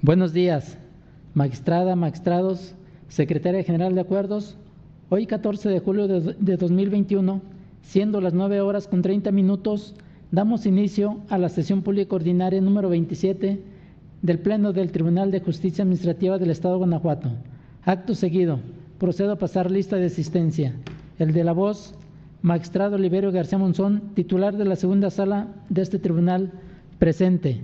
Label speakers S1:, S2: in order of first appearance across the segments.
S1: Buenos días, magistrada, magistrados, secretaria general de acuerdos. Hoy 14 de julio de 2021, siendo las 9:30, damos inicio a la sesión pública ordinaria número 27 del Pleno del Tribunal de Justicia Administrativa del Estado de Guanajuato. Acto seguido, procedo a pasar lista de asistencia. El de la voz, magistrado Oliverio García Monzón, titular de la segunda sala de este tribunal, presente.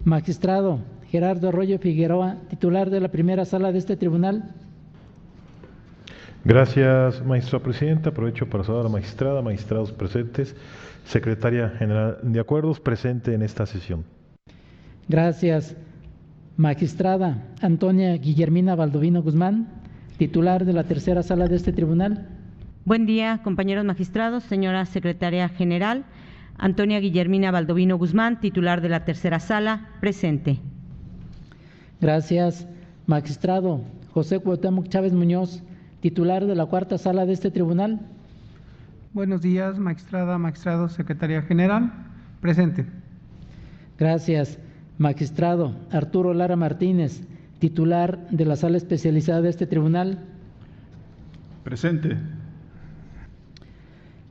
S1: Magistrado Gerardo Arroyo Figueroa, titular de la primera sala de este tribunal.
S2: Gracias, maestra presidenta. Aprovecho para saludar a la magistrada, magistrados presentes, secretaria general de acuerdos presente en esta sesión.
S1: Gracias. Magistrada Antonia Guillermina Baldovino Guzmán, titular de la tercera sala de este tribunal.
S3: Buen día, compañeros magistrados, señora secretaria general. Antonia Guillermina Baldovino Guzmán, titular de la tercera sala, presente.
S1: Gracias. Magistrado José Cuauhtémoc Chávez Muñoz, titular de la cuarta sala de este tribunal.
S4: Buenos días, magistrada, magistrado, secretaria general, presente.
S1: Gracias. Magistrado Arturo Lara Martínez, titular de la sala especializada de este tribunal.
S5: Presente.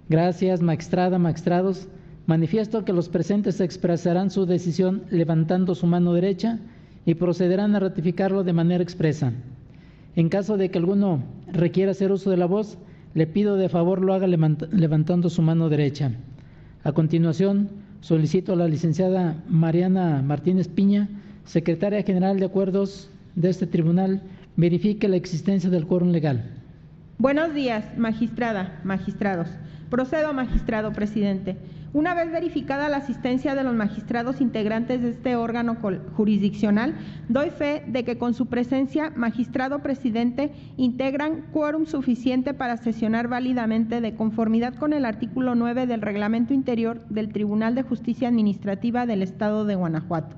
S1: Gracias, magistrada, magistrados. Manifiesto que los presentes expresarán su decisión levantando su mano derecha y procederán a ratificarlo de manera expresa. En caso de que alguno requiera hacer uso de la voz, le pido de favor lo haga levantando su mano derecha. A continuación, solicito a la licenciada Mariana Martínez Piña, secretaria general de acuerdos de este tribunal, verifique la existencia del quórum legal.
S6: Buenos días, magistrada, magistrados. Procedo, magistrado presidente. Una vez verificada la asistencia de los magistrados integrantes de este órgano jurisdiccional, doy fe de que con su presencia, magistrado presidente, integran quórum suficiente para sesionar válidamente de conformidad con el artículo 9 del Reglamento Interior del Tribunal de Justicia Administrativa del Estado de Guanajuato.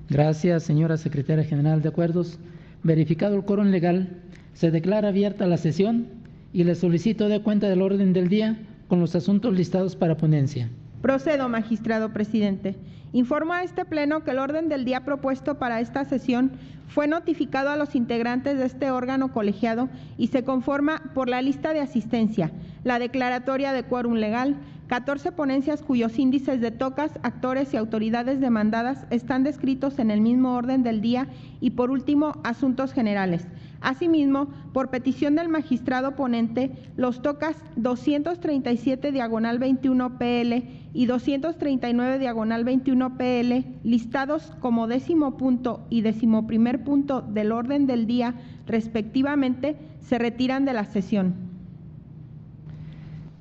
S1: Gracias, señora secretaria general de acuerdos. Verificado el quórum legal, se declara abierta la sesión y le solicito dé cuenta del orden del día con los asuntos listados para ponencia.
S6: Procedo, magistrado presidente. Informo a este pleno que el orden del día propuesto para esta sesión fue notificado a los integrantes de este órgano colegiado y se conforma por la lista de asistencia, la declaratoria de quórum legal, 14 ponencias cuyos índices de tocas, actores y autoridades demandadas están descritos en el mismo orden del día y, por último, asuntos generales. Asimismo, por petición del magistrado ponente, los tocas 237/21 PL y 239/21 PL, listados como 10º punto y 11º punto del orden del día, respectivamente, se retiran de la sesión.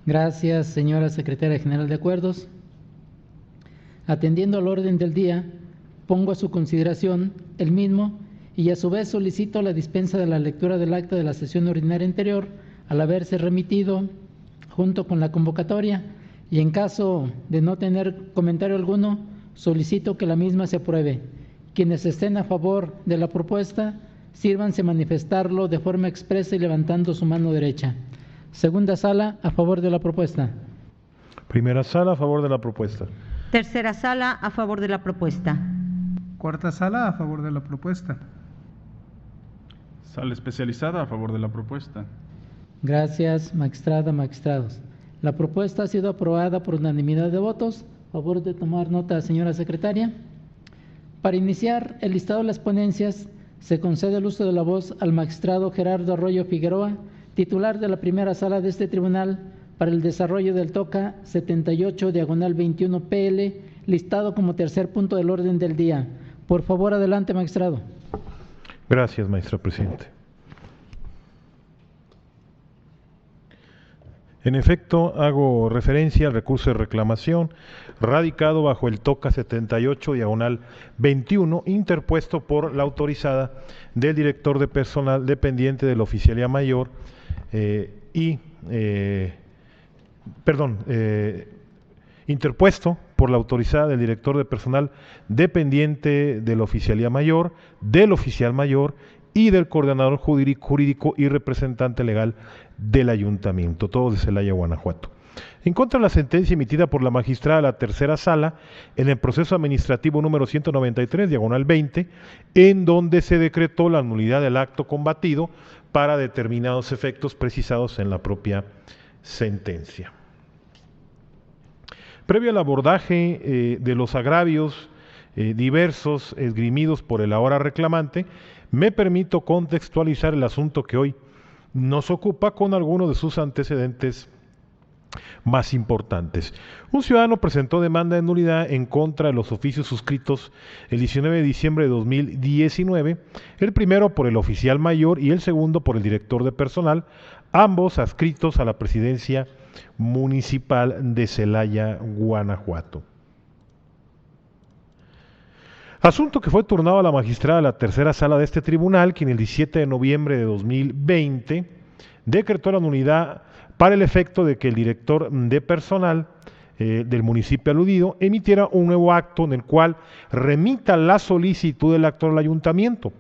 S1: Gracias, señora secretaria general de acuerdos. Atendiendo al orden del día, pongo a su consideración el mismo y a su vez solicito la dispensa de la lectura del acta de la sesión ordinaria anterior al haberse remitido junto con la convocatoria, y en caso de no tener comentario alguno, solicito que la misma se apruebe. Quienes estén a favor de la propuesta, sírvanse manifestarlo de forma expresa y levantando su mano derecha. Segunda sala, a favor de la propuesta.
S2: Primera sala, a favor de la propuesta.
S3: Tercera sala, a favor de la propuesta.
S4: Cuarta sala, a favor de la propuesta.
S5: Sala especializada, a favor de la propuesta.
S1: Gracias, magistrada, magistrados. La propuesta ha sido aprobada por unanimidad de votos. A favor de tomar nota, señora secretaria. Para iniciar el listado de las ponencias, se concede el uso de la voz al magistrado Gerardo Arroyo Figueroa, titular de la primera sala de este tribunal, para el desarrollo del TOCA 78/21 PL, listado como tercer punto del orden del día. Por favor, adelante, magistrado.
S2: Gracias, maestra presidente. En efecto, hago referencia al recurso de reclamación radicado bajo el TOCA 78/21, interpuesto por la autorizada del director de personal dependiente de la Oficialía Mayor interpuesto por la autorizada del director de personal dependiente de la Oficialía Mayor, del oficial mayor y del coordinador jurídico y representante legal del ayuntamiento, todos de Celaya, Guanajuato. en contra de la sentencia emitida por la magistrada de la tercera sala en el proceso administrativo número 193/20, en donde se decretó la nulidad del acto combatido para determinados efectos precisados en la propia sentencia. Previo al abordaje de los agravios diversos esgrimidos por el ahora reclamante, me permito contextualizar el asunto que hoy nos ocupa con algunos de sus antecedentes más importantes. Un ciudadano presentó demanda de nulidad en contra de los oficios suscritos el 19 de diciembre de 2019, el primero por el oficial mayor y el segundo por el director de personal, ambos adscritos a la presidencia municipal de Celaya, Guanajuato. Asunto que fue turnado a la magistrada de la tercera sala de este tribunal, quien el 17 de noviembre de 2020 decretó la nulidad para el efecto de que el director de personal del municipio aludido emitiera un nuevo acto en el cual remita la solicitud del acto al ayuntamiento,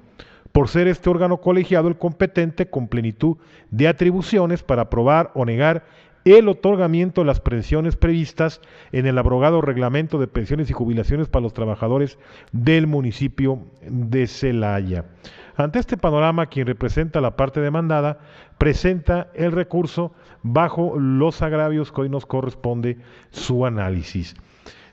S2: por ser este órgano colegiado el competente con plenitud de atribuciones para aprobar o negar el otorgamiento de las pensiones previstas en el abrogado reglamento de pensiones y jubilaciones para los trabajadores del municipio de Celaya. Ante este panorama, quien representa la parte demandada presenta el recurso bajo los agravios que hoy nos corresponde su análisis.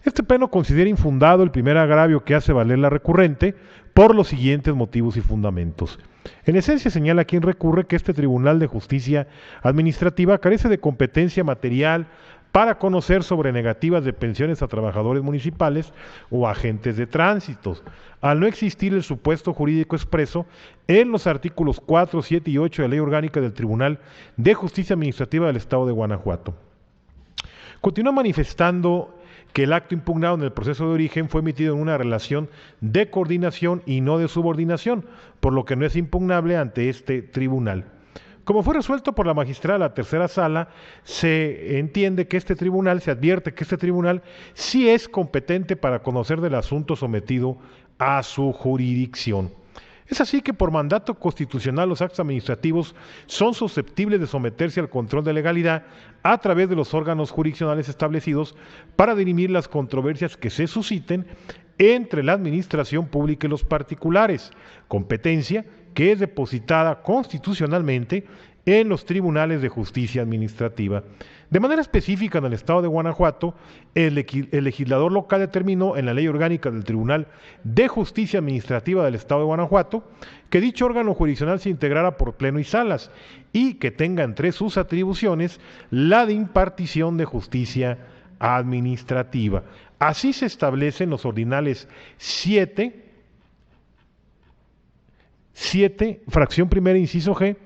S2: Este pleno considera infundado el primer agravio que hace valer la recurrente por los siguientes motivos y fundamentos. En esencia señala quien recurre que este Tribunal de Justicia Administrativa carece de competencia material para conocer sobre negativas de pensiones a trabajadores municipales o agentes de tránsito, al no existir el supuesto jurídico expreso en los artículos 4, 7 y 8 de la Ley Orgánica del Tribunal de Justicia Administrativa del Estado de Guanajuato. Continúa manifestando que el acto impugnado en el proceso de origen fue emitido en una relación de coordinación y no de subordinación, por lo que no es impugnable ante este tribunal. Como fue resuelto por la magistrada de la tercera sala, se entiende que este tribunal, se advierte que este tribunal sí es competente para conocer del asunto sometido a su jurisdicción. Es así que por mandato constitucional los actos administrativos son susceptibles de someterse al control de legalidad a través de los órganos jurisdiccionales establecidos para dirimir las controversias que se susciten entre la administración pública y los particulares, competencia que es depositada constitucionalmente en los tribunales de justicia administrativa. De manera específica, en el estado de Guanajuato, el legislador local determinó en la Ley Orgánica del Tribunal de Justicia Administrativa del estado de Guanajuato que dicho órgano jurisdiccional se integrara por pleno y salas y que tenga entre sus atribuciones la de impartición de justicia administrativa. Así se establecen los ordinales 7, fracción primera, inciso G,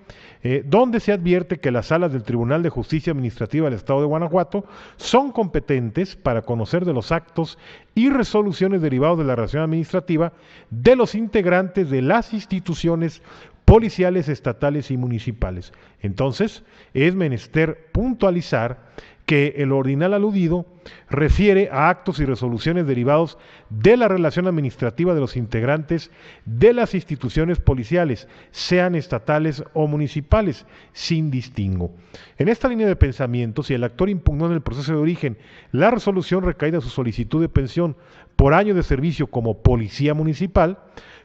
S2: donde se advierte que las salas del Tribunal de Justicia Administrativa del Estado de Guanajuato son competentes para conocer de los actos y resoluciones derivados de la relación administrativa de los integrantes de las instituciones policiales, estatales y municipales. Entonces, es menester puntualizar que el ordinal aludido refiere a actos y resoluciones derivados de la relación administrativa de los integrantes de las instituciones policiales, sean estatales o municipales, sin distingo. En esta línea de pensamiento, si el actor impugnó en el proceso de origen la resolución recaída a su solicitud de pensión por año de servicio como policía municipal,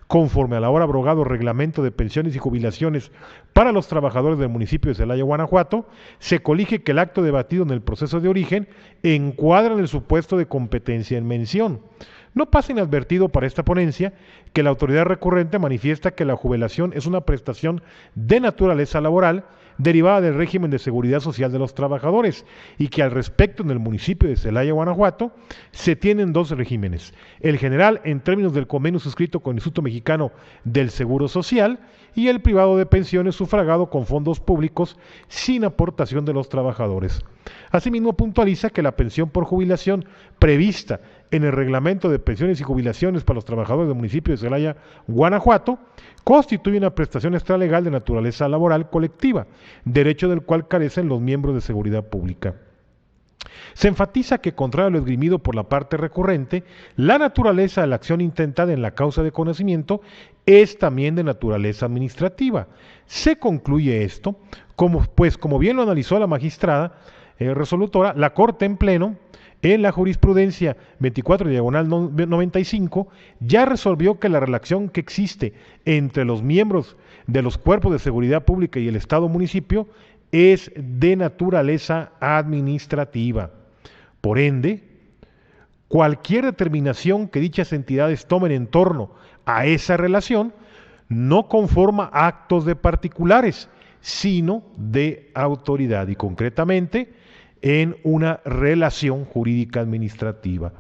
S2: conforme al ahora abrogado reglamento de pensiones y jubilaciones para los trabajadores del municipio de Celaya, Guanajuato, se colige que el acto debatido en el proceso de origen encuadra en el supuesto de competencia en mención. No pasa inadvertido para esta ponencia que la autoridad recurrente manifiesta que la jubilación es una prestación de naturaleza laboral derivada del régimen de seguridad social de los trabajadores y que al respecto en el municipio de Celaya, Guanajuato, se tienen dos regímenes. El general en términos del convenio suscrito con el Instituto Mexicano del Seguro Social y el privado de pensiones sufragado con fondos públicos sin aportación de los trabajadores. Asimismo, puntualiza que la pensión por jubilación prevista en el reglamento de pensiones y jubilaciones para los trabajadores del municipio de Celaya, Guanajuato, constituye una prestación extralegal de naturaleza laboral colectiva, derecho del cual carecen los miembros de seguridad pública. Se enfatiza que, contrario a lo esgrimido por la parte recurrente, la naturaleza de la acción intentada en la causa de conocimiento es también de naturaleza administrativa. Se concluye esto, como bien lo analizó la magistrada, resolutora, la Corte en pleno, en la jurisprudencia 24/95, ya resolvió que la relación que existe entre los miembros de los cuerpos de seguridad pública y el Estado-municipio es de naturaleza administrativa. Por ende, cualquier determinación que dichas entidades tomen en torno a esa relación no conforma actos de particulares, sino de autoridad y concretamente en una relación jurídica administrativa.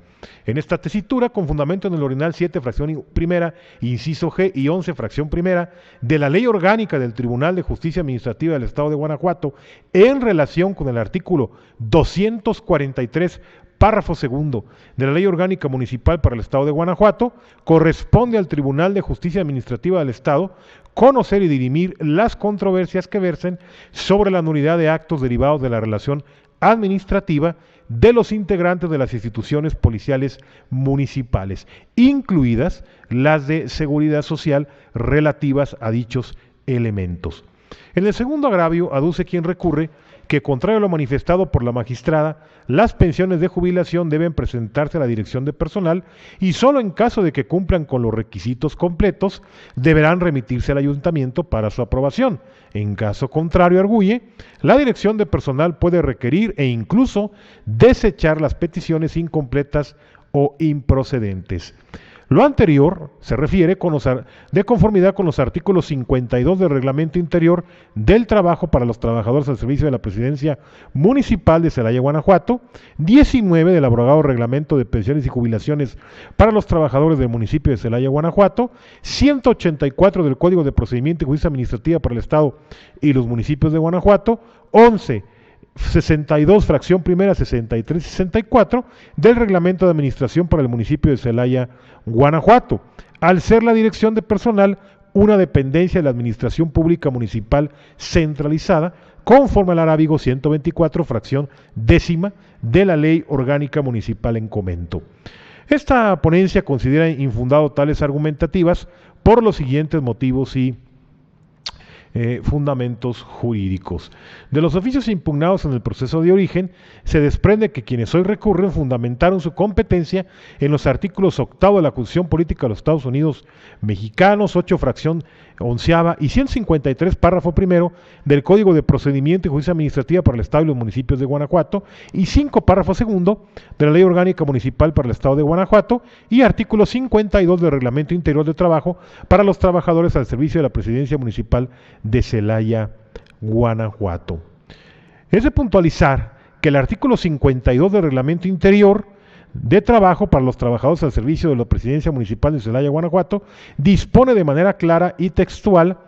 S2: En esta tesitura, con fundamento en el ordinal 7, fracción primera, inciso G y 11, fracción primera, de la Ley Orgánica del Tribunal de Justicia Administrativa del Estado de Guanajuato, en relación con el artículo 243, párrafo segundo, de la Ley Orgánica Municipal para el Estado de Guanajuato, corresponde al Tribunal de Justicia Administrativa del Estado conocer y dirimir las controversias que versen sobre la nulidad de actos derivados de la relación administrativa de los integrantes de las instituciones policiales municipales, incluidas las de seguridad social relativas a dichos elementos. En el segundo agravio aduce quien recurre que, contrario a lo manifestado por la magistrada, las pensiones de jubilación deben presentarse a la Dirección de Personal y solo en caso de que cumplan con los requisitos completos deberán remitirse al ayuntamiento para su aprobación. En caso contrario, arguye, la Dirección de Personal puede requerir e incluso desechar las peticiones incompletas o improcedentes. Lo anterior se refiere de conformidad con los artículos 52 del Reglamento Interior del Trabajo para los Trabajadores al Servicio de la Presidencia Municipal de Celaya, Guanajuato, 19 del abrogado Reglamento de Pensiones y Jubilaciones para los Trabajadores del Municipio de Celaya, Guanajuato, 184 del Código de Procedimiento y Justicia Administrativa para el Estado y los municipios de Guanajuato, 11 62, fracción primera, 63 y 64 del Reglamento de Administración para el municipio de Celaya, Guanajuato, al ser la Dirección de Personal una dependencia de la Administración Pública Municipal centralizada, conforme al arábigo 124, fracción décima de la Ley Orgánica Municipal en comento. Esta ponencia considera infundado tales argumentativas por los siguientes motivos y fundamentos jurídicos. De los oficios impugnados en el proceso de origen, se desprende que quienes hoy recurren fundamentaron su competencia en los artículos 8 de la Constitución Política de los Estados Unidos Mexicanos, 8 fracción onceava y 153 párrafo primero del Código de Procedimiento y Justicia Administrativa para el Estado y los municipios de Guanajuato y 5 párrafo segundo de la Ley Orgánica Municipal para el Estado de Guanajuato y artículo 52 del Reglamento Interior de Trabajo para los trabajadores al servicio de la Presidencia Municipal de Celaya, Guanajuato. Es de puntualizar que el artículo 52 del Reglamento Interior de Trabajo para los trabajadores al servicio de la Presidencia Municipal de Celaya, Guanajuato, dispone de manera clara y textual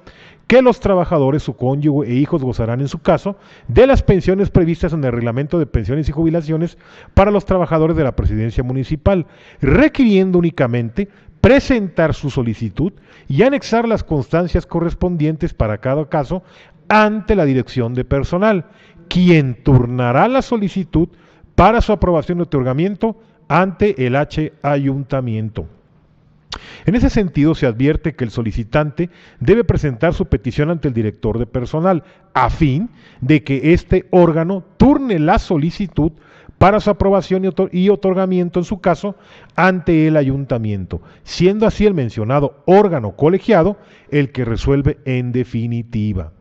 S2: que los trabajadores, su cónyuge e hijos gozarán en su caso de las pensiones previstas en el Reglamento de Pensiones y Jubilaciones para los trabajadores de la Presidencia Municipal, requiriendo únicamente presentar su solicitud y anexar las constancias correspondientes para cada caso ante la Dirección de Personal, quien turnará la solicitud para su aprobación y otorgamiento ante el ayuntamiento. En ese sentido, se advierte que el solicitante debe presentar su petición ante el director de personal, a fin de que este órgano turne la solicitud para su aprobación y otorgamiento en su caso ante el ayuntamiento, siendo así el mencionado órgano colegiado el que resuelve en definitiva.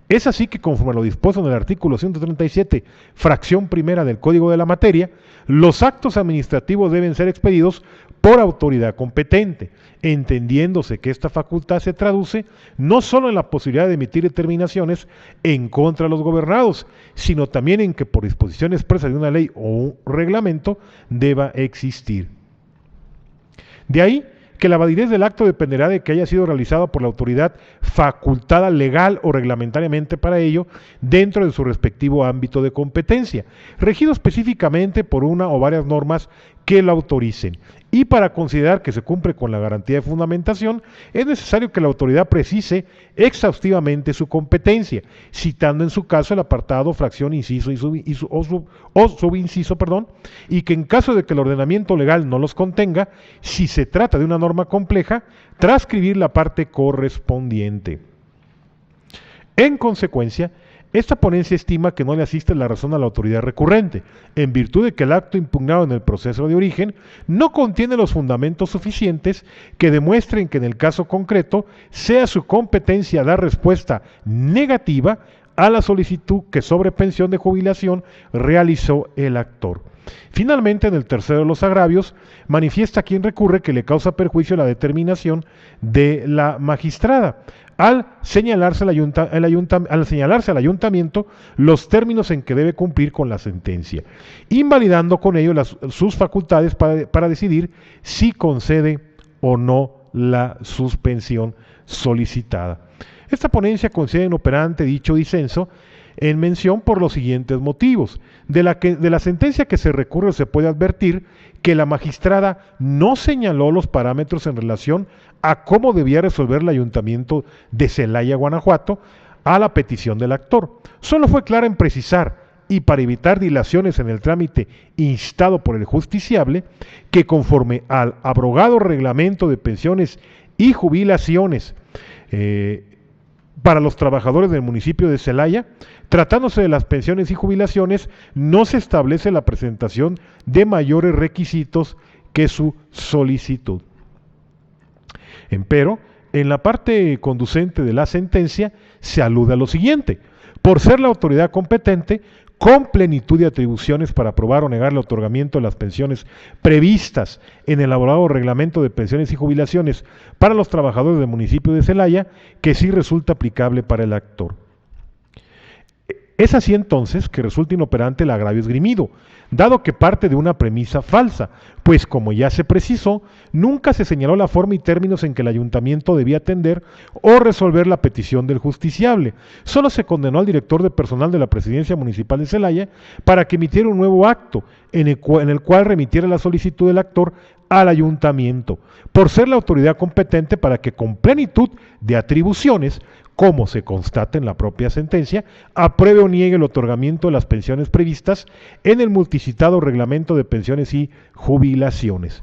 S2: Es así que, conforme a lo dispuesto en el artículo 137, fracción primera del Código de la Materia, los actos administrativos deben ser expedidos por autoridad competente, entendiéndose que esta facultad se traduce no solo en la posibilidad de emitir determinaciones en contra de los gobernados, sino también en que por disposición expresa de una ley o un reglamento deba existir. De ahí que la validez del acto dependerá de que haya sido realizado por la autoridad facultada legal o reglamentariamente para ello dentro de su respectivo ámbito de competencia, regido específicamente por una o varias normas que lo autoricen. Y para considerar que se cumple con la garantía de fundamentación, es necesario que la autoridad precise exhaustivamente su competencia, citando en su caso el apartado, fracción, inciso o subinciso, y que en caso de que el ordenamiento legal no los contenga, si se trata de una norma compleja, transcribir la parte correspondiente. En consecuencia, Esta ponencia estima que no le asiste la razón a la autoridad recurrente, en virtud de que el acto impugnado en el proceso de origen no contiene los fundamentos suficientes que demuestren que en el caso concreto sea su competencia dar respuesta negativa a la solicitud que sobre pensión de jubilación realizó el actor. Finalmente, en el tercero de los agravios, manifiesta quien recurre que le causa perjuicio la determinación de la magistrada, al señalarse al ayuntamiento los términos en que debe cumplir con la sentencia, invalidando con ello sus facultades para decidir si concede o no la suspensión solicitada. Esta ponencia considera inoperante dicho disenso en mención por los siguientes motivos. De la sentencia que se recurre se puede advertir que la magistrada no señaló los parámetros en relación a cómo debía resolver el ayuntamiento de Celaya, Guanajuato, a la petición del actor. Solo fue clara en precisar, y para evitar dilaciones en el trámite instado por el justiciable, que conforme al abrogado reglamento de pensiones y jubilaciones para los trabajadores del municipio de Celaya, tratándose de las pensiones y jubilaciones, no se establece la presentación de mayores requisitos que su solicitud. Empero, en la parte conducente de la sentencia se alude a lo siguiente: por ser la autoridad competente, con plenitud de atribuciones para aprobar o negar el otorgamiento de las pensiones previstas en el elaborado reglamento de pensiones y jubilaciones para los trabajadores del municipio de Celaya, que sí resulta aplicable para el actor. Es así entonces que resulta inoperante el agravio esgrimido, dado que parte de una premisa falsa, pues como ya se precisó, nunca se señaló la forma y términos en que el ayuntamiento debía atender o resolver la petición del justiciable. Solo se condenó al director de personal de la Presidencia Municipal de Celaya para que emitiera un nuevo acto en el cual remitiera la solicitud del actor al ayuntamiento, por ser la autoridad competente para que con plenitud de atribuciones, como se constata en la propia sentencia, apruebe o niegue el otorgamiento de las pensiones previstas en el multicitado reglamento de pensiones y jubilaciones,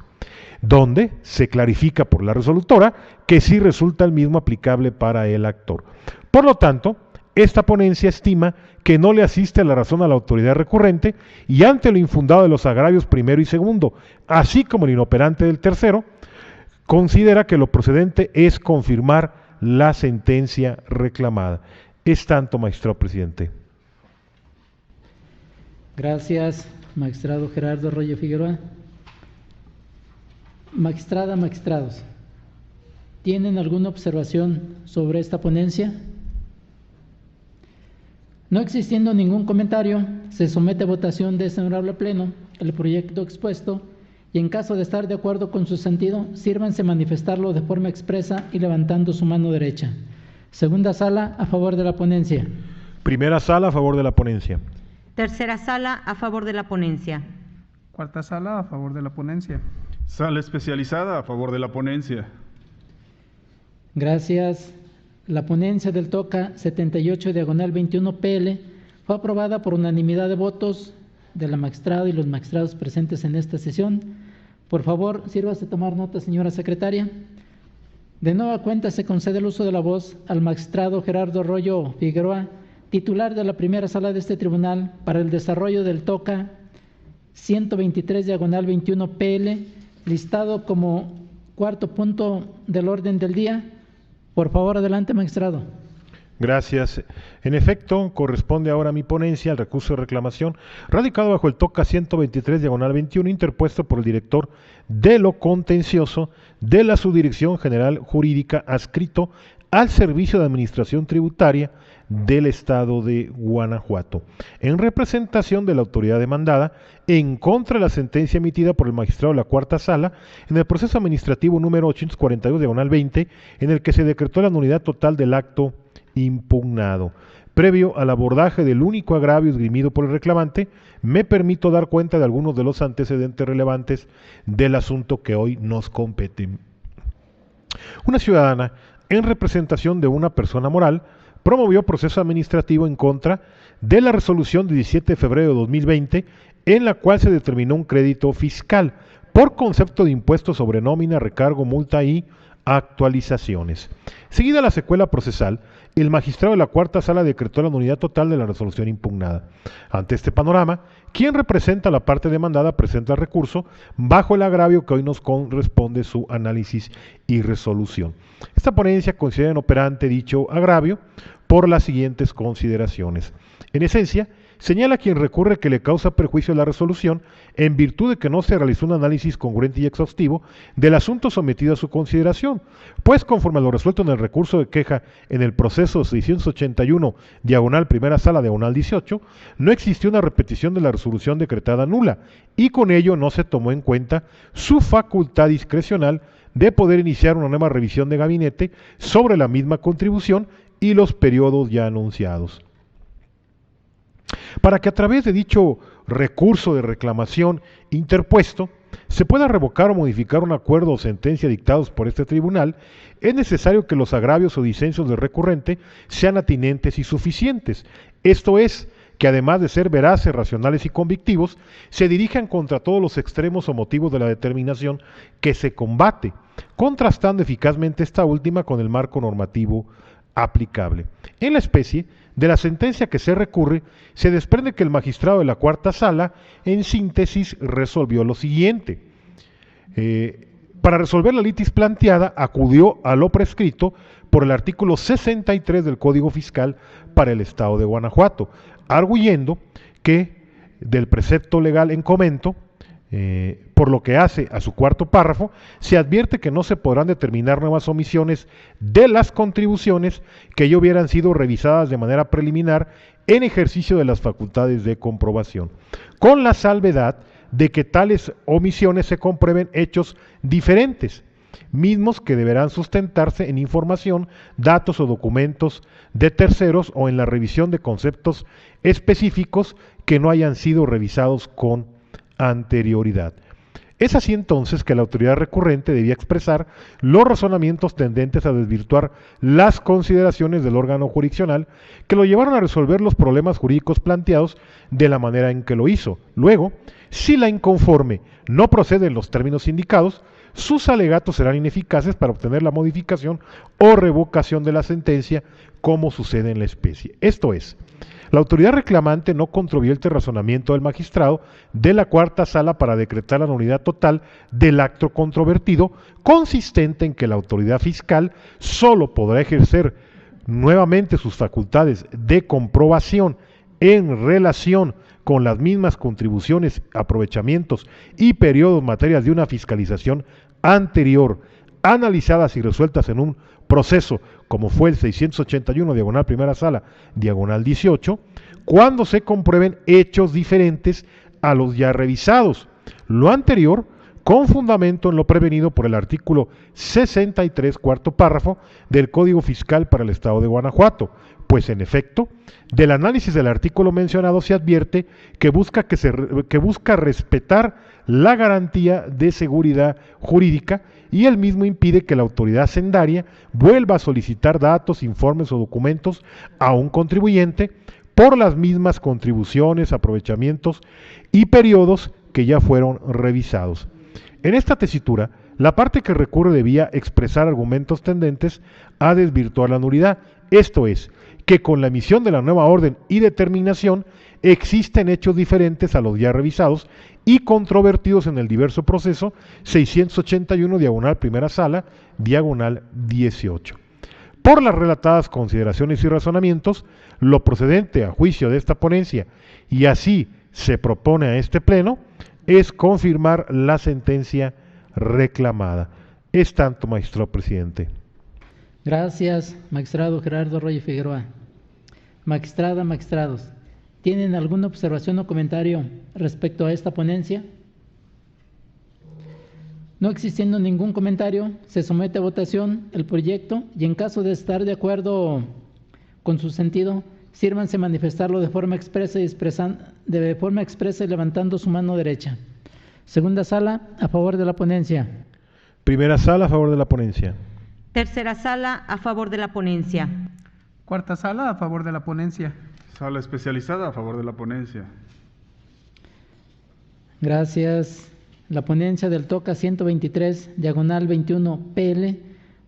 S2: donde se clarifica por la resolutora que sí resulta el mismo aplicable para el actor. Por lo tanto, esta ponencia estima que no le asiste la razón a la autoridad recurrente y ante lo infundado de los agravios primero y segundo, así como el inoperante del tercero, considera que lo procedente es confirmar la sentencia reclamada. Es tanto, magistrado presidente.
S1: Gracias, magistrado Gerardo Arroyo Figueroa. Magistrada, magistrados, ¿tienen alguna observación sobre esta ponencia? No existiendo ningún comentario, se somete a votación de este honorable pleno el proyecto expuesto y en caso de estar de acuerdo con su sentido, sírvanse manifestarlo de forma expresa y levantando su mano derecha. Segunda sala, a favor de la ponencia.
S2: Primera sala, a favor de la ponencia.
S3: Tercera sala, a favor de la ponencia.
S4: Cuarta sala, a favor de la ponencia.
S5: Sala especializada, a favor de la ponencia.
S1: Gracias. La ponencia del TOCA 78/21 PL fue aprobada por unanimidad de votos de la magistrada y los magistrados presentes en esta sesión. Por favor, sírvase tomar nota, señora secretaria. De nueva cuenta se concede el uso de la voz al magistrado Gerardo Arroyo Figueroa, titular de la primera sala de este tribunal, para el desarrollo del TOCA 123/21 PL, listado como cuarto punto del orden del día. Por favor, adelante, magistrado.
S2: Gracias. En efecto, corresponde ahora a mi ponencia el recurso de reclamación radicado bajo el TOCA 123/21 interpuesto por el director de lo contencioso de la Subdirección General Jurídica adscrito al Servicio de Administración Tributaria del Estado de Guanajuato, en representación de la autoridad demandada, en contra de la sentencia emitida por el magistrado de la Cuarta Sala en el proceso administrativo número 842/20, en el que se decretó la nulidad total del acto impugnado. Previo al abordaje del único agravio esgrimido por el reclamante, me permito dar cuenta de algunos de los antecedentes relevantes del asunto que hoy nos compete. Una ciudadana, en representación de una persona moral, promovió proceso administrativo en contra de la resolución de 17 de febrero de 2020, en la cual se determinó un crédito fiscal por concepto de impuesto sobre nómina, recargo, multa y actualizaciones. Seguida la secuela procesal, el magistrado de la Cuarta Sala decretó la nulidad total de la resolución impugnada. Ante este panorama, quien representa a la parte demandada presenta el recurso bajo el agravio que hoy nos corresponde su análisis y resolución. Esta ponencia considera inoperante dicho agravio por las siguientes consideraciones. En esencia, señala a quien recurre que le causa perjuicio la resolución en virtud de que no se realizó un análisis congruente y exhaustivo del asunto sometido a su consideración, pues conforme a lo resuelto en el recurso de queja en el proceso 681, diagonal primera sala, diagonal 18, no existió una repetición de la resolución decretada nula y con ello no se tomó en cuenta su facultad discrecional de poder iniciar una nueva revisión de gabinete sobre la misma contribución y los periodos ya anunciados. Para que a través de dicho recurso de reclamación interpuesto se pueda revocar o modificar un acuerdo o sentencia dictados por este tribunal, es necesario que los agravios o disensos del recurrente sean atinentes y suficientes. Esto es, que además de ser veraces, racionales y convictivos, se dirijan contra todos los extremos o motivos de la determinación que se combate, contrastando eficazmente esta última con el marco normativo aplicable. En la especie de la sentencia que se recurre, se desprende que el magistrado de la Cuarta Sala, en síntesis, resolvió lo siguiente. Para resolver la litis planteada, acudió a lo prescrito por el artículo 63 del Código Fiscal para el Estado de Guanajuato, arguyendo que del precepto legal en comento, por lo que hace a su cuarto párrafo, se advierte que no se podrán determinar nuevas omisiones de las contribuciones que ya hubieran sido revisadas de manera preliminar en ejercicio de las facultades de comprobación, con la salvedad de que tales omisiones se comprueben hechos diferentes, mismos que deberán sustentarse en información, datos o documentos de terceros o en la revisión de conceptos específicos que no hayan sido revisados con anterioridad. Es así entonces que la autoridad recurrente debía expresar los razonamientos tendentes a desvirtuar las consideraciones del órgano jurisdiccional que lo llevaron a resolver los problemas jurídicos planteados de la manera en que lo hizo. Luego, si la inconforme no procede en los términos indicados, sus alegatos serán ineficaces para obtener la modificación o revocación de la sentencia, como sucede en la especie. Esto es, la autoridad reclamante no controvierte el razonamiento del magistrado de la Cuarta Sala para decretar la nulidad total del acto controvertido, consistente en que la autoridad fiscal solo podrá ejercer nuevamente sus facultades de comprobación en relación con las mismas contribuciones, aprovechamientos y periodos materias de una fiscalización anterior, analizadas y resueltas en un proceso como fue el 681, diagonal primera sala, diagonal 18, cuando se comprueben hechos diferentes a los ya revisados. Lo anterior, con fundamento en lo prevenido por el artículo 63, cuarto párrafo, del Código Fiscal para el Estado de Guanajuato, pues en efecto, del análisis del artículo mencionado se advierte que busca respetar la garantía de seguridad jurídica y el mismo impide que la autoridad hacendaria vuelva a solicitar datos, informes o documentos a un contribuyente por las mismas contribuciones, aprovechamientos y periodos que ya fueron revisados. En esta tesitura, la parte que recurre debía expresar argumentos tendentes a desvirtuar la nulidad, esto es, que con la emisión de la nueva orden y determinación existen hechos diferentes a los ya revisados y controvertidos en el diverso proceso 681, diagonal primera sala, diagonal 18. Por las relatadas consideraciones y razonamientos, lo procedente a juicio de esta ponencia, y así se propone a este pleno, es confirmar la sentencia reclamada. Es tanto, magistrado presidente.
S1: Gracias, magistrado Gerardo Roy Figueroa. Magistrada, magistrados, ¿tienen alguna observación o comentario respecto a esta ponencia? No existiendo ningún comentario, se somete a votación el proyecto y en caso de estar de acuerdo con su sentido, sírvanse manifestarlo de forma expresa y levantando su mano derecha. Segunda sala, a favor de la ponencia.
S2: Primera sala, a favor de la ponencia.
S3: Tercera sala, a favor de la ponencia.
S4: Cuarta sala, a favor de la ponencia.
S5: Sala especializada a favor de la ponencia.
S1: Gracias. La ponencia del TOCA 123, diagonal 21 PL,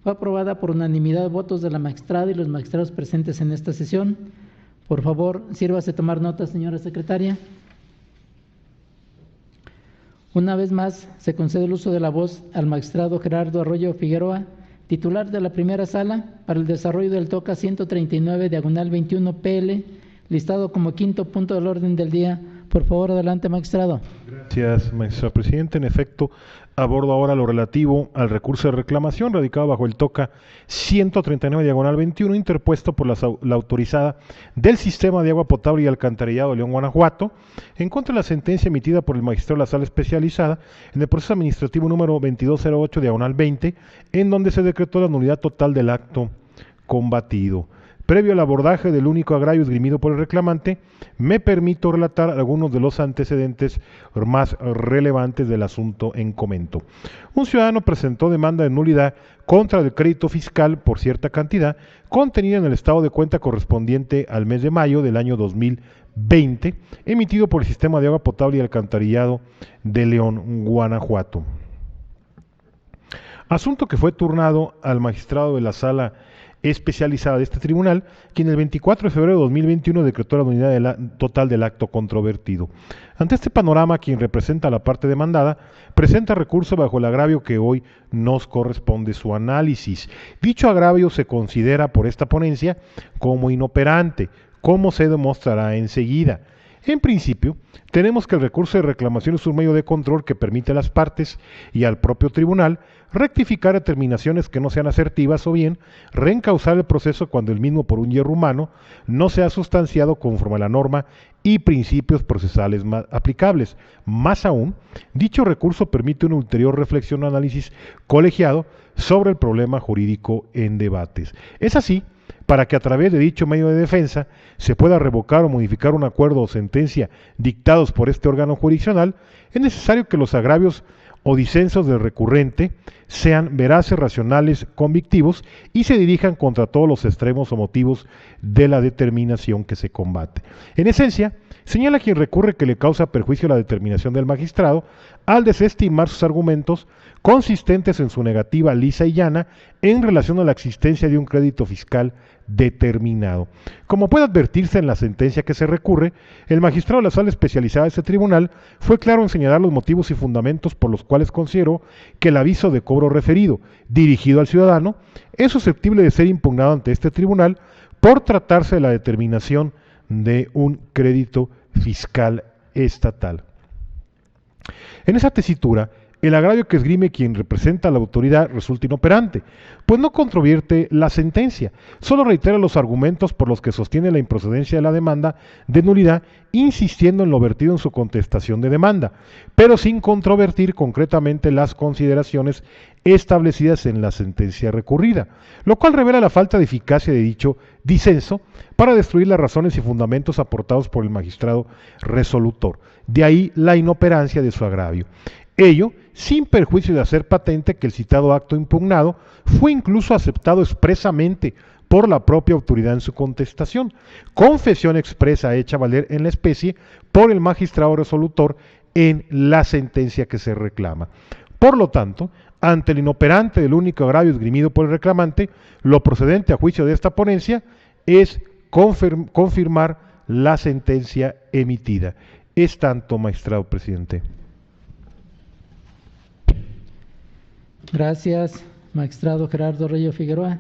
S1: Fue aprobada por unanimidad de votos de la magistrada y los magistrados presentes en esta sesión. Por favor, sírvase tomar nota, señora secretaria. Una vez más, se concede el uso de la voz al magistrado Gerardo Arroyo Figueroa, titular de la primera sala, para el desarrollo del TOCA 139, diagonal 21 PL, listado como quinto punto del orden del día. Por favor, adelante, magistrado.
S2: Gracias, magistrado presidente. En efecto, abordo ahora lo relativo al recurso de reclamación radicado bajo el TOCA 139, diagonal 21, interpuesto por la autorizada del Sistema de Agua Potable y Alcantarillado de León, Guanajuato, en contra de la sentencia emitida por el magistrado de la Sala Especializada en el proceso administrativo número 2208, diagonal 20, en donde se decretó la nulidad total del acto combatido. Previo al abordaje del único agravio esgrimido por el reclamante, me permito relatar algunos de los antecedentes más relevantes del asunto en comento. Un ciudadano presentó demanda de nulidad contra el crédito fiscal por cierta cantidad contenida en el estado de cuenta correspondiente al mes de mayo del año 2020, emitido por el Sistema de Agua Potable y Alcantarillado de León, Guanajuato. Asunto que fue turnado al magistrado de la Sala Especializada de este tribunal, quien el 24 de febrero de 2021 decretó la nulidad total del acto controvertido. Ante este panorama, quien representa a la parte demandada presenta recurso bajo el agravio que hoy nos corresponde su análisis. Dicho agravio se considera por esta ponencia como inoperante, como se demostrará enseguida. En principio, tenemos que el recurso de reclamación es un medio de control que permite a las partes y al propio tribunal rectificar determinaciones que no sean asertivas o bien reencauzar el proceso cuando el mismo por un hierro humano no sea sustanciado conforme a la norma y principios procesales aplicables. Más aún, dicho recurso permite una ulterior reflexión o análisis colegiado sobre el problema jurídico en debates. Es así, para que a través de dicho medio de defensa se pueda revocar o modificar un acuerdo o sentencia dictados por este órgano jurisdiccional, es necesario que los agravios o disensos del recurrente sean veraces, racionales, convictivos y se dirijan contra todos los extremos o motivos de la determinación que se combate. En esencia, señala quien recurre que le causa perjuicio la determinación del magistrado al desestimar sus argumentos consistentes en su negativa lisa y llana en relación a la existencia de un crédito fiscal determinado. Como puede advertirse en la sentencia que se recurre, el magistrado de la Sala Especializada de este tribunal fue claro en señalar los motivos y fundamentos por los cuales consideró que el aviso de cobro referido, dirigido al ciudadano, es susceptible de ser impugnado ante este tribunal por tratarse de la determinación de un crédito fiscal estatal. En esa tesitura, el agravio que esgrime quien representa a la autoridad resulta inoperante, pues no controvierte la sentencia, solo reitera los argumentos por los que sostiene la improcedencia de la demanda de nulidad, insistiendo en lo vertido en su contestación de demanda, pero sin controvertir concretamente las consideraciones establecidas en la sentencia recurrida, lo cual revela la falta de eficacia de dicho disenso para destruir las razones y fundamentos aportados por el magistrado resolutor. De ahí la inoperancia de su agravio. Ello sin perjuicio de hacer patente que el citado acto impugnado fue incluso aceptado expresamente por la propia autoridad en su contestación, confesión expresa hecha valer en la especie por el magistrado resolutor en la sentencia que se reclama. Por lo tanto, ante el inoperante del único agravio esgrimido por el reclamante, lo procedente a juicio de esta ponencia es confirmar la sentencia emitida. Es tanto, magistrado presidente.
S1: Gracias, magistrado Gerardo Arroyo Figueroa.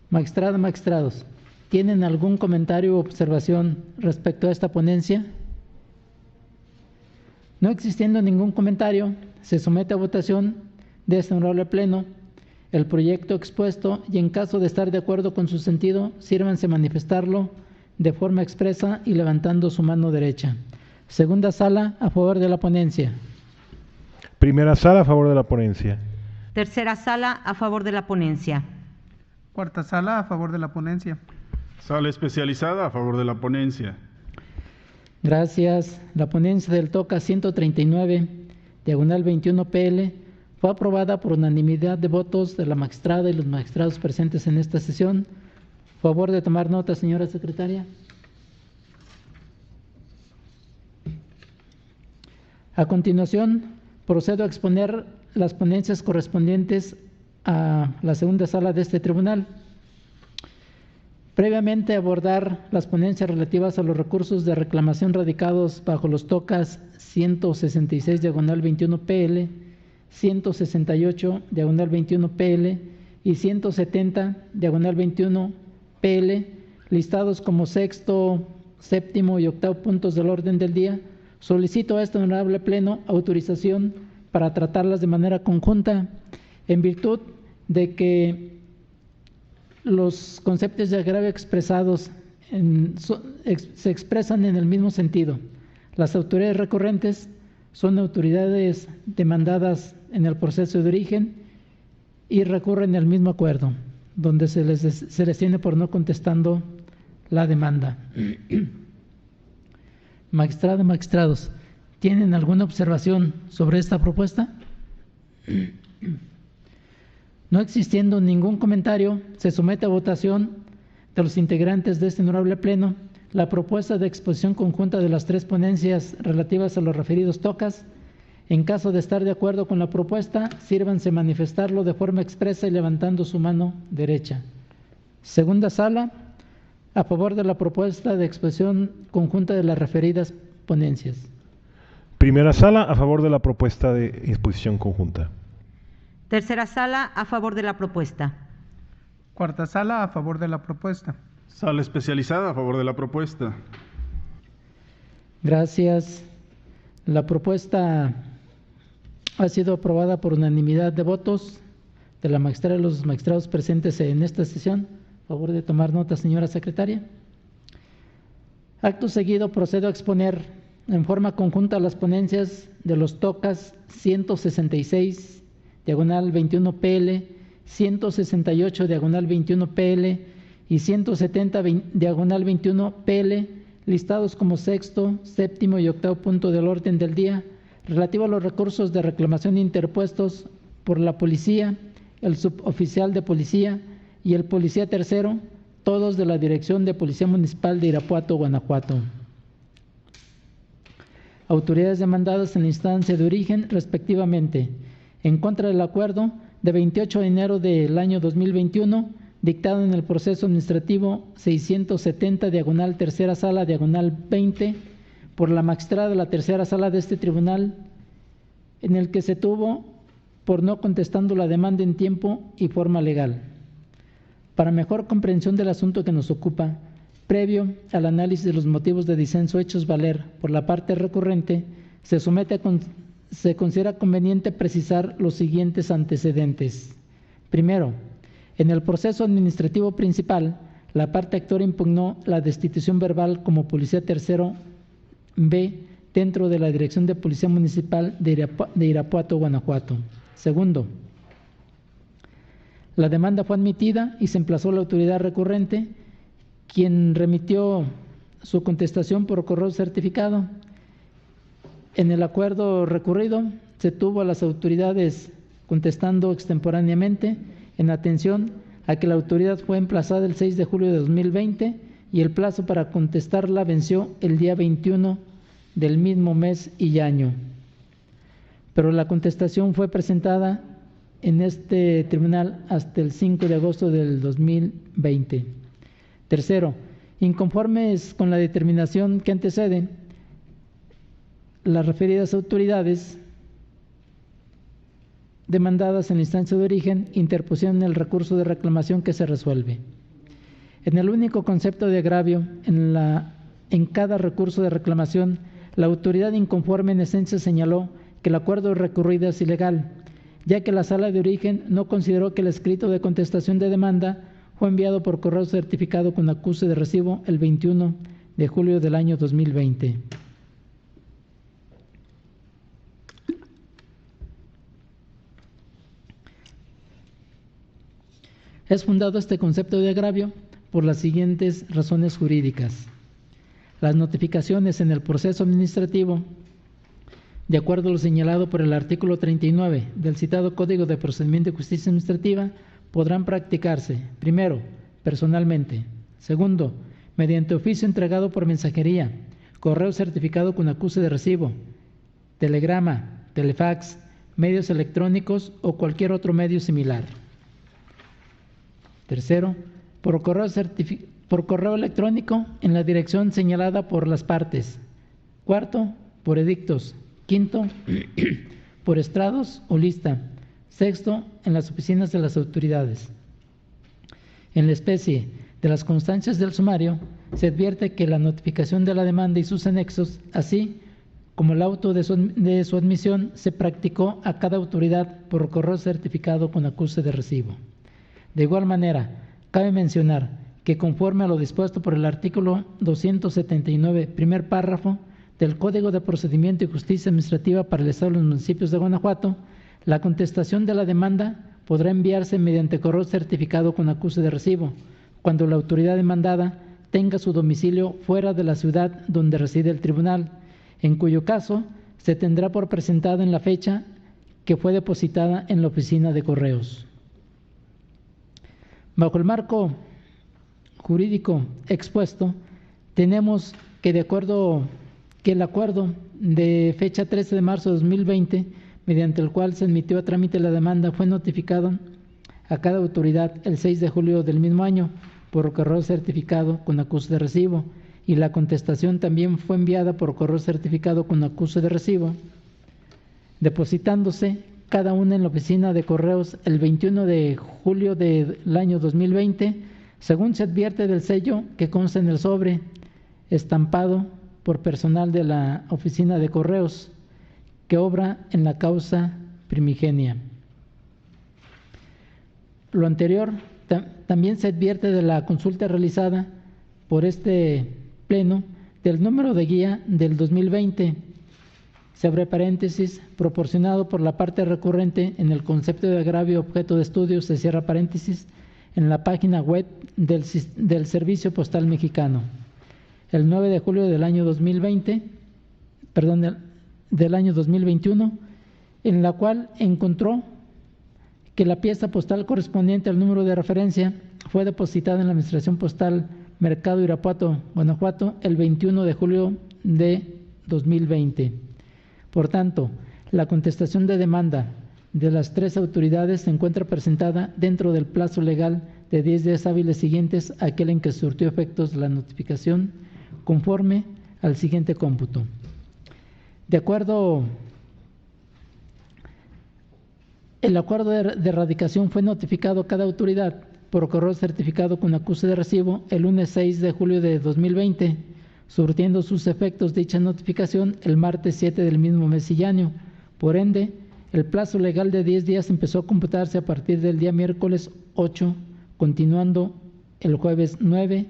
S1: Magistrada, magistrados, ¿tienen algún comentario o observación respecto a esta ponencia? No existiendo ningún comentario, se somete a votación de este honorable pleno el proyecto expuesto y en caso de estar de acuerdo con su sentido, sírvanse manifestarlo de forma expresa y levantando su mano derecha. Segunda sala, a favor de la ponencia.
S2: Primera sala, a favor de la ponencia.
S3: Tercera sala, a favor de la ponencia.
S4: Cuarta sala, a favor de la ponencia.
S5: Sala Especializada, a favor de la ponencia.
S1: Gracias. La ponencia del TOCA 139, diagonal 21 PL, fue aprobada por unanimidad de votos de la magistrada y los magistrados presentes en esta sesión. Favor de tomar nota, señora secretaria. A continuación, procedo a exponer las ponencias correspondientes a la segunda sala de este tribunal. Previamente abordar las ponencias relativas a los recursos de reclamación radicados bajo los TOCAS 166 diagonal 21 PL, 168 diagonal 21 PL y 170 diagonal 21 PL, listados como sexto, séptimo y octavo puntos del orden del día, solicito a este honorable Pleno autorización para tratarlas de manera conjunta, en virtud de que los conceptos de agravio expresados se expresan en el mismo sentido. Las autoridades recurrentes son autoridades demandadas en el proceso de origen y recurren al mismo acuerdo, donde se les tiene por no contestando la demanda. Magistrada, magistrados, ¿tienen alguna observación sobre esta propuesta? No existiendo ningún comentario, se somete a votación de los integrantes de este honorable Pleno la propuesta de exposición conjunta de las tres ponencias relativas a los referidos TOCAS. En caso de estar de acuerdo con la propuesta, sírvanse manifestarlo de forma expresa y levantando su mano derecha. Segunda sala, a favor de la propuesta de exposición conjunta de las referidas ponencias.
S2: Primera sala, a favor de la propuesta de exposición conjunta.
S3: Tercera sala, a favor de la propuesta.
S4: Cuarta sala, a favor de la propuesta.
S5: Sala especializada, a favor de la propuesta.
S1: Gracias. La propuesta ha sido aprobada por unanimidad de votos de la magistrada y los magistrados presentes en esta sesión. A favor de tomar nota, señora secretaria. Acto seguido, procedo a exponer en forma conjunta las ponencias de los TOCAS 166, diagonal 21 PL, 168, diagonal 21 PL y 170, diagonal 21 PL, listados como sexto, séptimo y octavo punto del orden del día, relativo a los recursos de reclamación interpuestos por la policía, el suboficial de policía y el policía tercero, todos de la Dirección de Policía Municipal de Irapuato, Guanajuato. Autoridades demandadas en la instancia de origen, respectivamente, en contra del acuerdo de 28 de enero del año 2021, dictado en el proceso administrativo 670, diagonal tercera sala, diagonal 20, por la magistrada de la tercera sala de este tribunal, en el que se tuvo por no contestando la demanda en tiempo y forma legal. Para mejor comprensión del asunto que nos ocupa, previo al análisis de los motivos de disenso hechos valer por la parte recurrente, se considera conveniente precisar los siguientes antecedentes. Primero, en el proceso administrativo principal, la parte actora impugnó la destitución verbal como policía tercero B dentro de la Dirección de Policía Municipal de Irapuato, Guanajuato. Segundo, la demanda fue admitida y se emplazó a la autoridad recurrente, quien remitió su contestación por correo certificado. En el acuerdo recurrido, se tuvo a las autoridades contestando extemporáneamente, en atención a que la autoridad fue emplazada el 6 de julio de 2020 y el plazo para contestarla venció el día 21 del mismo mes y año. Pero la contestación fue presentada en este tribunal hasta el 5 de agosto del 2020. Tercero, inconformes con la determinación que antecede, las referidas autoridades demandadas en la instancia de origen interpusieron el recurso de reclamación que se resuelve. En el único concepto de agravio, en cada recurso de reclamación, la autoridad inconforme en esencia señaló que el acuerdo recurrido es ilegal, ya que la sala de origen no consideró que el escrito de contestación de demanda fue enviado por correo certificado con acuse de recibo el 21 de julio del año 2020. Es fundado este concepto de agravio por las siguientes razones jurídicas. Las notificaciones en el proceso administrativo, de acuerdo a lo señalado por el artículo 39 del citado Código de Procedimiento de Justicia Administrativa, podrán practicarse, primero, personalmente; segundo, mediante oficio entregado por mensajería, correo certificado con acuse de recibo, telegrama, telefax, medios electrónicos o cualquier otro medio similar. Tercero, por correo electrónico en la dirección señalada por las partes. Cuarto, por edictos. Quinto, por estrados o lista. Sexto, en las oficinas de las autoridades. En la especie de las constancias del sumario, se advierte que la notificación de la demanda y sus anexos, así como el auto de su admisión, se practicó a cada autoridad por correo certificado con acuse de recibo. De igual manera, cabe mencionar que conforme a lo dispuesto por el artículo 279, primer párrafo, del Código de Procedimiento y Justicia Administrativa para el Estado de los Municipios de Guanajuato, la contestación de la demanda podrá enviarse mediante correo certificado con acuse de recibo, cuando la autoridad demandada tenga su domicilio fuera de la ciudad donde reside el tribunal, en cuyo caso se tendrá por presentada en la fecha que fue depositada en la oficina de correos. Bajo el marco jurídico expuesto, tenemos que el acuerdo de fecha 13 de marzo de 2020, mediante el cual se admitió a trámite la demanda, fue notificado a cada autoridad el 6 de julio del mismo año por correo certificado con acuse de recibo, y la contestación también fue enviada por correo certificado con acuse de recibo, depositándose cada una en la oficina de correos el 21 de julio del año 2020, según se advierte del sello que consta en el sobre, estampado por personal de la oficina de correos que obra en la causa primigenia. Lo anterior también se advierte de la consulta realizada por este Pleno del número de guía del 2020, se abre paréntesis, proporcionado por la parte recurrente en el concepto de agravio objeto de estudio, se cierra paréntesis, en la página web del Servicio Postal Mexicano. El 9 de julio del año 2021, en la cual encontró que la pieza postal correspondiente al número de referencia fue depositada en la Administración Postal Mercado Irapuato, Guanajuato, el 21 de julio de 2020. Por tanto, la contestación de demanda de las tres autoridades se encuentra presentada dentro del plazo legal de 10 días hábiles siguientes a aquel en que surtió efectos la notificación, conforme al siguiente cómputo. De acuerdo, el acuerdo de erradicación fue notificado a cada autoridad por correo certificado con acuse de recibo el lunes 6 de julio de 2020, surtiendo sus efectos dicha notificación el martes 7 del mismo mes y año. Por ende, el plazo legal de 10 días empezó a computarse a partir del día miércoles 8, continuando el jueves 9,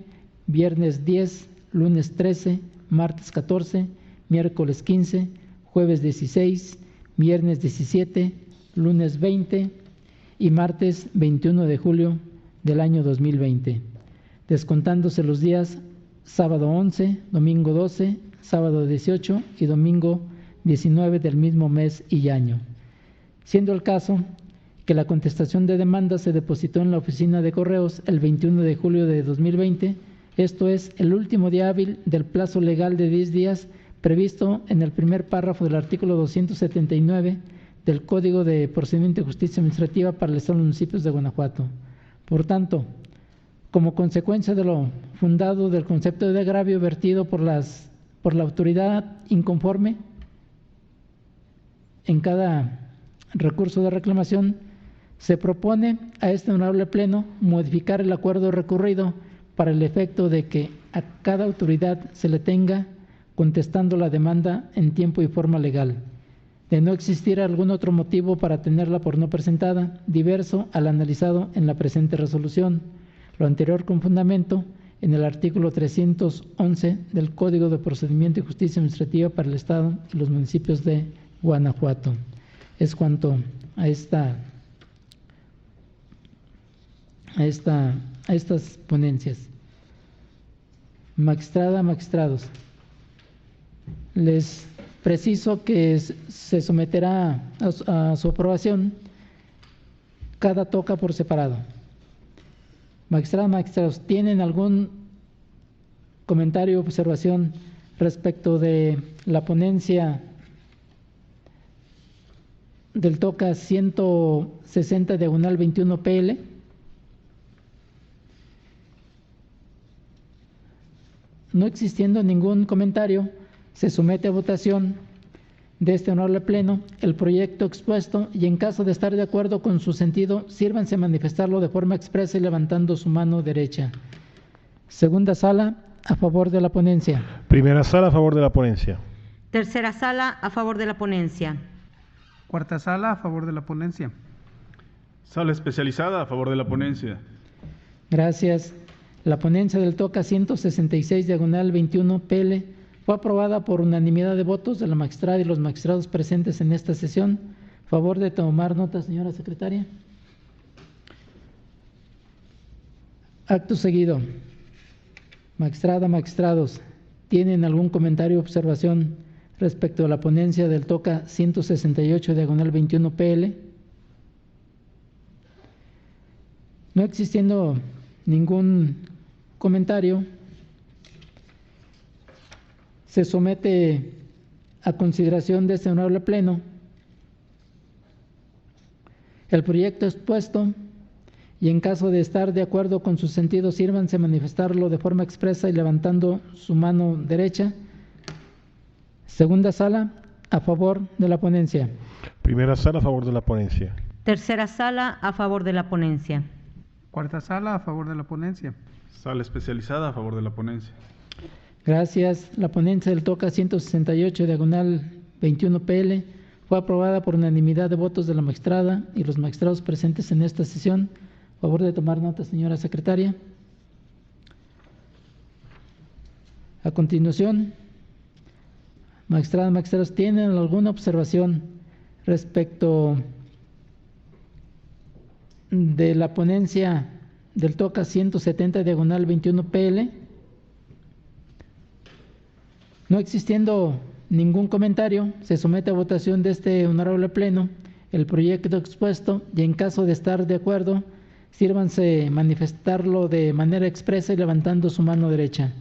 S1: viernes 10, lunes 13, martes 14, miércoles 15, jueves 16, viernes 17, lunes 20 y martes 21 de julio del año 2020, descontándose los días sábado 11, domingo 12, sábado 18 y domingo 19 del mismo mes y año. Siendo el caso que la contestación de demanda se depositó en la oficina de correos el 21 de julio de 2020, esto es el último día hábil del plazo legal de 10 días previsto en el primer párrafo del artículo 279 del Código de Procedimiento y Justicia Administrativa para el Estado de los Municipios de Guanajuato. Por tanto, como consecuencia de lo fundado del concepto de agravio vertido por la autoridad inconforme en cada recurso de reclamación, se propone a este honorable Pleno modificar el acuerdo recurrido para el efecto de que a cada autoridad se le tenga contestando la demanda en tiempo y forma legal, de no existir algún otro motivo para tenerla por no presentada, diverso al analizado en la presente resolución. Lo anterior con fundamento en el artículo 311 del Código de Procedimiento y Justicia Administrativa para el Estado y los municipios de Guanajuato. Es cuanto a estas ponencias. Magistrada, magistrados, les preciso que se someterá a su aprobación cada toca por separado. Magistradas, magistrados, ¿tienen algún comentario o observación respecto de la ponencia del toca 160/21 PL? No existiendo ningún comentario, se somete a votación de este honorable Pleno el proyecto expuesto y en caso de estar de acuerdo con su sentido, sírvanse a manifestarlo de forma expresa y levantando su mano derecha. Segunda sala, a favor de la ponencia.
S2: Primera sala, a favor de la ponencia.
S3: Tercera sala, a favor de la ponencia.
S4: Cuarta sala, a favor de la ponencia.
S5: Sala especializada a favor de la ponencia.
S1: Gracias. La ponencia del TOCA 166, diagonal 21 PL, fue aprobada por unanimidad de votos de la magistrada y los magistrados presentes en esta sesión. Favor de tomar nota, señora secretaria. Acto seguido. Magistrada, magistrados, ¿tienen algún comentario o observación respecto a la ponencia del TOCA 168, diagonal 21 PL? No existiendo ningún comentario, se somete a consideración de este honorable Pleno el proyecto expuesto y en caso de estar de acuerdo con su sentido, sírvanse a manifestarlo de forma expresa y levantando su mano derecha. Segunda sala, a favor de la ponencia.
S2: Primera sala, a favor de la ponencia.
S3: Tercera sala, a favor de la ponencia.
S4: Cuarta sala, a favor de la ponencia.
S5: Sala especializada a favor de la ponencia.
S1: Gracias. La ponencia del TOCA 168, diagonal 21 PL, fue aprobada por unanimidad de votos de la magistrada y los magistrados presentes en esta sesión. Favor de tomar nota, señora secretaria. A continuación, magistradas, magistrados, ¿tienen alguna observación respecto de la ponencia del TOCA 170, diagonal 21 PL? No existiendo ningún comentario, se somete a votación de este honorable Pleno el proyecto expuesto y en caso de estar de acuerdo, sírvanse manifestarlo de manera expresa y levantando su mano derecha.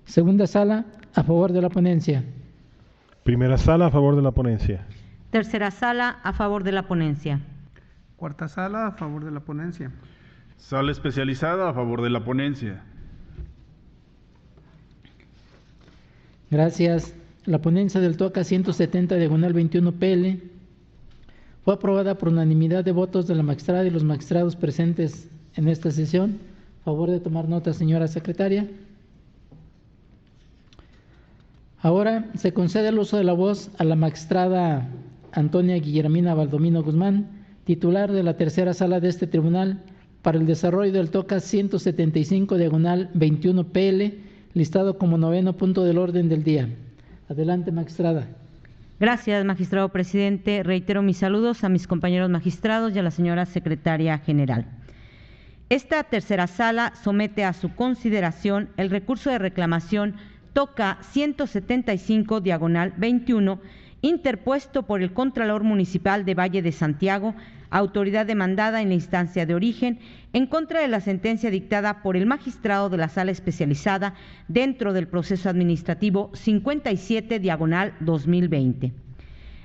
S1: Segunda sala, a favor de la ponencia.
S2: Primera sala, a favor de la ponencia.
S3: Tercera sala, a favor de la ponencia.
S4: Cuarta sala, a favor de la ponencia.
S5: Sala especializada a favor de la ponencia.
S1: Gracias. La ponencia del TOCA 170, diagonal 21 PL, fue aprobada por unanimidad de votos de la magistrada y los magistrados presentes en esta sesión. Favor de tomar nota, señora secretaria. Ahora se concede el uso de la voz a la magistrada Antonia Guillermina Baldomino Guzmán, titular de la tercera sala de este tribunal, para el desarrollo del TOCA 175, diagonal 21 PL, listado como 9º punto del orden del día. Adelante, magistrada.
S3: Gracias, magistrado presidente. Reitero mis saludos a mis compañeros magistrados y a la señora secretaria general. Esta tercera sala somete a su consideración el recurso de reclamación TOCA 175, diagonal 21, interpuesto por el Contralor Municipal de Valle de Santiago, autoridad demandada en la instancia de origen, en contra de la sentencia dictada por el magistrado de la Sala Especializada dentro del proceso administrativo 57, diagonal 2020.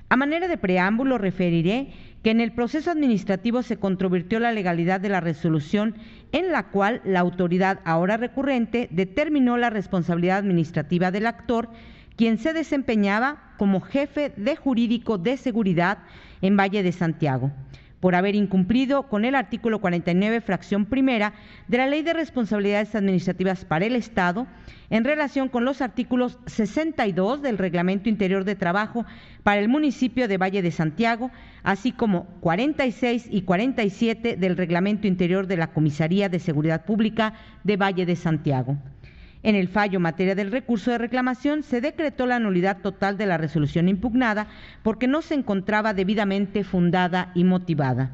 S3: A manera de preámbulo, referiré que en el proceso administrativo se controvirtió la legalidad de la resolución en la cual la autoridad ahora recurrente determinó la responsabilidad administrativa del actor, quien se desempeñaba como jefe de jurídico de seguridad en Valle de Santiago, por haber incumplido con el artículo 49, fracción primera de la Ley de Responsabilidades Administrativas para el Estado, en relación con los artículos 62 del Reglamento Interior de Trabajo para el municipio de Valle de Santiago, así como 46 y 47 del Reglamento Interior de la Comisaría de Seguridad Pública de Valle de Santiago. En el fallo materia del recurso de reclamación se decretó la nulidad total de la resolución impugnada porque no se encontraba debidamente fundada y motivada.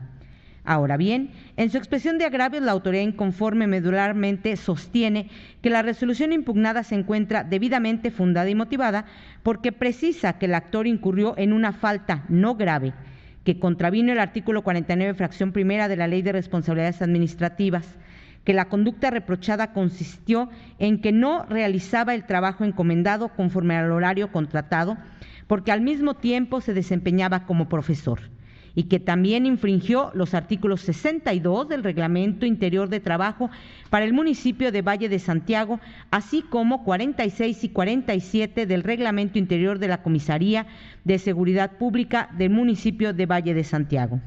S3: Ahora bien, en su expresión de agravios, la autoridad inconforme medularmente sostiene que la resolución impugnada se encuentra debidamente fundada y motivada porque precisa que el actor incurrió en una falta no grave, que contravino el artículo 49, fracción primera de la Ley de Responsabilidades Administrativas, que la conducta reprochada consistió en que no realizaba el trabajo encomendado conforme al horario contratado, porque al mismo tiempo se desempeñaba como profesor, y que también infringió los artículos 62 del Reglamento Interior de Trabajo para el municipio de Valle de Santiago, así como 46 y 47 del Reglamento Interior de la Comisaría de Seguridad Pública del municipio de Valle de Santiago.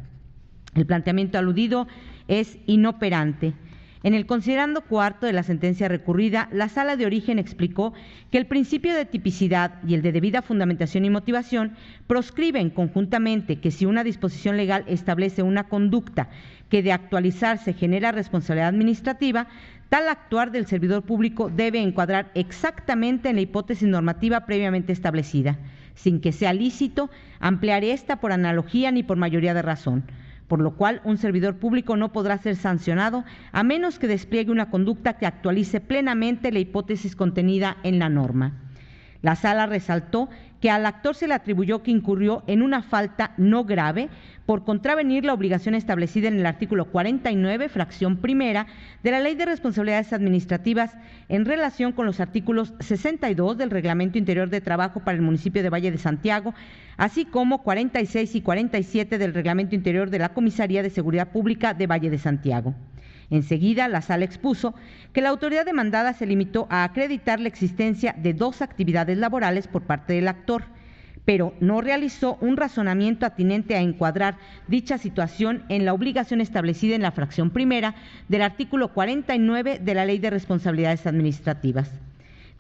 S3: El planteamiento aludido es inoperante. En el considerando cuarto de la sentencia recurrida, la Sala de Origen explicó que el principio de tipicidad y el de debida fundamentación y motivación proscriben conjuntamente que si una disposición legal establece una conducta que de actualizarse genera responsabilidad administrativa, tal actuar del servidor público debe encuadrar exactamente en la hipótesis normativa previamente establecida, sin que sea lícito ampliar esta por analogía ni por mayoría de razón, por lo cual un servidor público no podrá ser sancionado a menos que despliegue una conducta que actualice plenamente la hipótesis contenida en la norma. La Sala resaltó que al actor se le atribuyó que incurrió en una falta no grave por contravenir la obligación establecida en el artículo 49, fracción primera, de la Ley de Responsabilidades Administrativas en relación con los artículos 62 del Reglamento Interior de Trabajo para el municipio de Valle de Santiago, así como 46 y 47 del Reglamento Interior de la Comisaría de Seguridad Pública de Valle de Santiago. Enseguida, la Sala expuso que la autoridad demandada se limitó a acreditar la existencia de 2 actividades laborales por parte del actor, pero no realizó un razonamiento atinente a encuadrar dicha situación en la obligación establecida en la fracción primera del artículo 49 de la Ley de Responsabilidades Administrativas.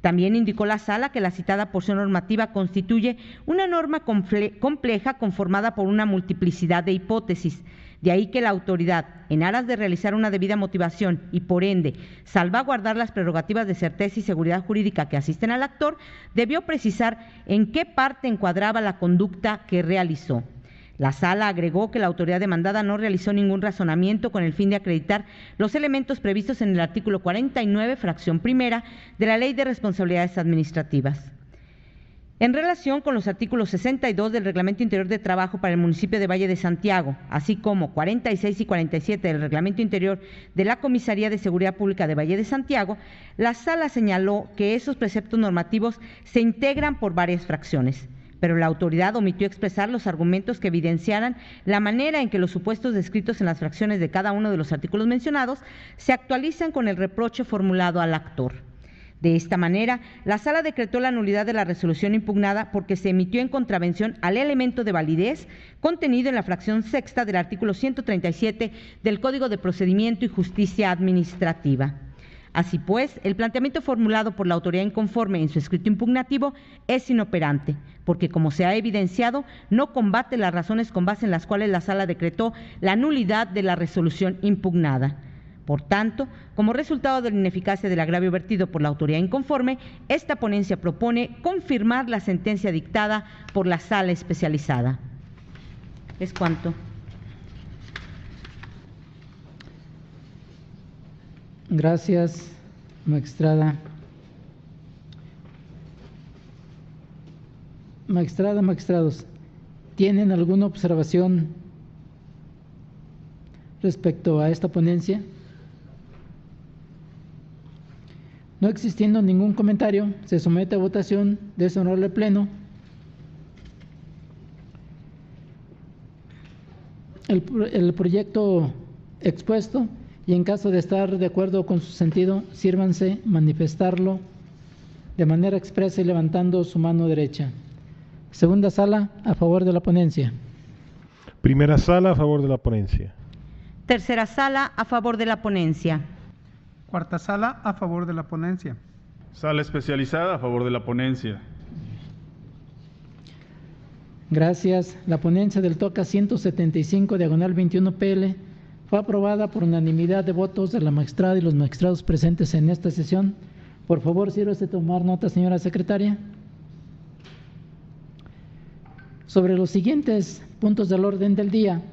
S3: También indicó la Sala que la citada porción normativa constituye una norma compleja conformada por una multiplicidad de hipótesis. De ahí que la autoridad, en aras de realizar una debida motivación y por ende salvaguardar las prerrogativas de certeza y seguridad jurídica que asisten al actor, debió precisar en qué parte encuadraba la conducta que realizó. La Sala agregó que la autoridad demandada no realizó ningún razonamiento con el fin de acreditar los elementos previstos en el artículo 49, fracción primera, de la Ley de Responsabilidades Administrativas. En relación con los artículos 62 del Reglamento Interior de Trabajo para el municipio de Valle de Santiago, así como 46 y 47 del Reglamento Interior de la Comisaría de Seguridad Pública de Valle de Santiago, la Sala señaló que esos preceptos normativos se integran por varias fracciones, pero la autoridad omitió expresar los argumentos que evidenciaran la manera en que los supuestos descritos en las fracciones de cada uno de los artículos mencionados se actualizan con el reproche formulado al actor. De esta manera, la Sala decretó la nulidad de la resolución impugnada porque se emitió en contravención al elemento de validez contenido en la fracción sexta del artículo 137 del Código de Procedimiento y Justicia Administrativa. Así pues, el planteamiento formulado por la autoridad inconforme en su escrito impugnativo es inoperante, porque como se ha evidenciado, no combate las razones con base en las cuales la Sala decretó la nulidad de la resolución impugnada. Por tanto, como resultado de la ineficacia del agravio vertido por la autoridad inconforme, esta ponencia propone confirmar la sentencia dictada por la Sala especializada. Es cuanto.
S1: Gracias, magistrada. Magistrada, magistrados, ¿tienen alguna observación respecto a esta ponencia? No existiendo ningún comentario, se somete a votación de este honorable pleno el proyecto expuesto y en caso de estar de acuerdo con su sentido, sírvanse manifestarlo de manera expresa y levantando su mano derecha. Segunda Sala, a favor de la ponencia.
S2: Primera Sala, a favor de la ponencia.
S3: Tercera Sala, a favor de la ponencia.
S4: Cuarta Sala, a favor de la ponencia.
S5: Sala especializada a favor de la ponencia.
S1: Gracias. La ponencia del TOCA 175, diagonal 21 PL, fue aprobada por unanimidad de votos de la magistrada y los magistrados presentes en esta sesión. Por favor, sírvase tomar nota, señora secretaria. Sobre los siguientes puntos del orden del día,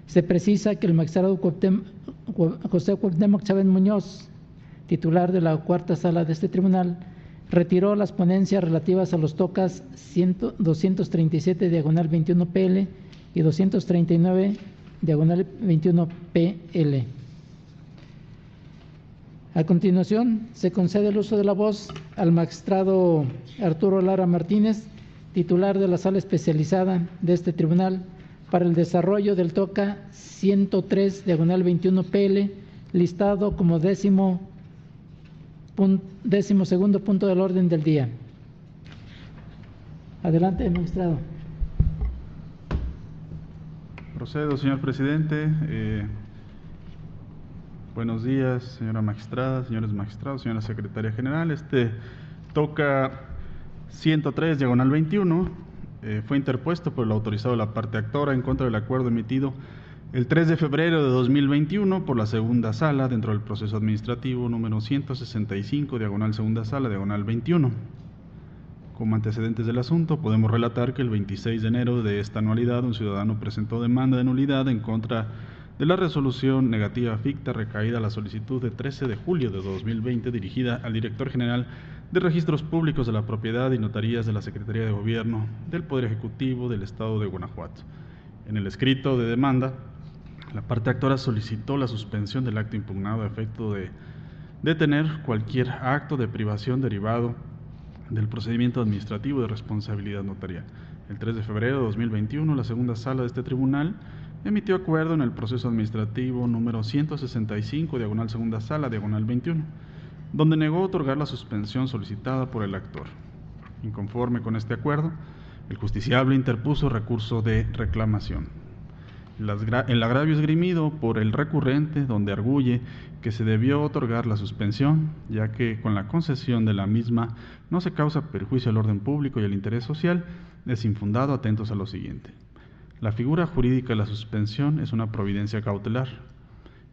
S1: se precisa que el magistrado José Cuauhtémoc Chávez Muñoz, titular de la cuarta sala de este tribunal, retiró las ponencias relativas a los TOCAS 237, diagonal 21 PL y 239, diagonal 21 PL. A continuación, se concede el uso de la voz al magistrado Arturo Lara Martínez, titular de la sala especializada de este tribunal para el desarrollo del TOCA 103, diagonal 21 PL, listado como 12º punto del orden del día. Adelante, magistrado.
S5: Procedo, señor presidente. Buenos días, señora magistrada, señores magistrados, señora secretaria general. TOCA 103, diagonal 21, fue interpuesto por el autorizado de la parte actora en contra del acuerdo emitido el 3 de febrero de 2021 por la segunda sala dentro del proceso administrativo número 165, diagonal segunda sala, diagonal 21. Como antecedentes del asunto, podemos relatar que el 26 de enero de esta anualidad un ciudadano presentó demanda de nulidad en contra de la resolución negativa ficta recaída a la solicitud de 13 de julio de 2020 dirigida al director general de Registros Públicos de la Propiedad y Notarías de la Secretaría de Gobierno del Poder Ejecutivo del Estado de Guanajuato. En el escrito de demanda, la parte actora solicitó la suspensión del acto impugnado a efecto de detener cualquier acto de privación derivado del procedimiento administrativo de responsabilidad notarial. El 3 de febrero de 2021, la segunda sala de este tribunal emitió acuerdo en el proceso administrativo número 165, diagonal segunda sala, diagonal 21, donde negó otorgar la suspensión solicitada por el actor. Inconforme con este acuerdo, el justiciable interpuso recurso de reclamación. El agravio esgrimido por el recurrente, donde arguye que se debió otorgar la suspensión, ya que con la concesión de la misma no se causa perjuicio al orden público y al interés social, es infundado, atentos a lo siguiente. La figura jurídica de la suspensión es una providencia cautelar,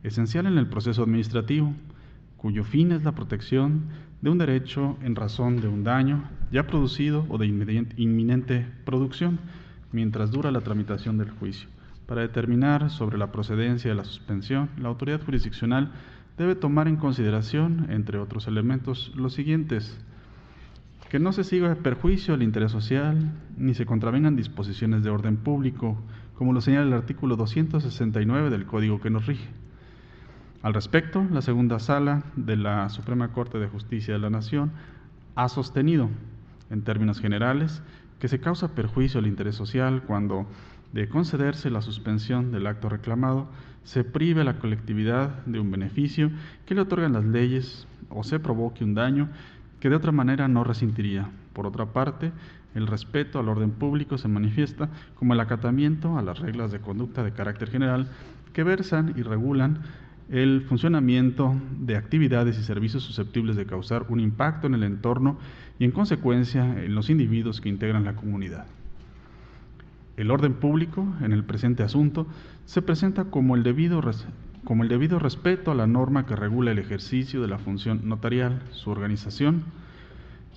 S5: esencial en el proceso administrativo, cuyo fin es la protección de un derecho en razón de un daño ya producido o de inminente producción, mientras dura la tramitación del juicio. Para determinar sobre la procedencia de la suspensión, la autoridad jurisdiccional debe tomar en consideración, entre otros elementos, los siguientes: que no se siga perjuicio al interés social, ni se contravengan disposiciones de orden público, como lo señala el artículo 269 del Código que nos rige. Al respecto, la segunda sala de la Suprema Corte de Justicia de la Nación ha sostenido, en términos generales, que se causa perjuicio al interés social cuando, de concederse la suspensión del acto reclamado, se prive a la colectividad de un beneficio que le otorgan las leyes o se provoque un daño que de otra manera no resentiría. Por otra parte, el respeto al orden público se manifiesta como el acatamiento a las reglas de conducta de carácter general que versan y regulan el funcionamiento de actividades y servicios susceptibles de causar un impacto en el entorno y, en consecuencia, en los individuos que integran la comunidad. El orden público, en el presente asunto, se presenta como el debido respeto a la norma que regula el ejercicio de la función notarial, su organización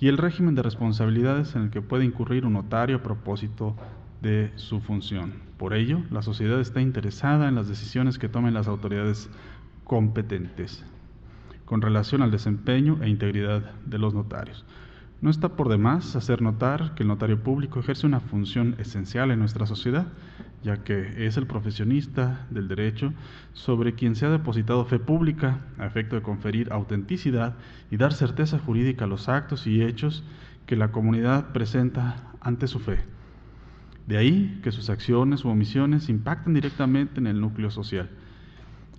S5: y el régimen de responsabilidades en el que puede incurrir un notario a propósito de su función. Por ello, la sociedad está interesada en las decisiones que tomen las autoridades competentes con relación al desempeño e integridad de los notarios. No está por demás hacer notar que el notario público ejerce una función esencial en nuestra sociedad, ya que es el profesionista del derecho sobre quien se ha depositado fe pública a efecto de conferir autenticidad y dar certeza jurídica a los actos y hechos que la comunidad presenta ante su fe. De ahí que sus acciones u omisiones impactan directamente en el núcleo social,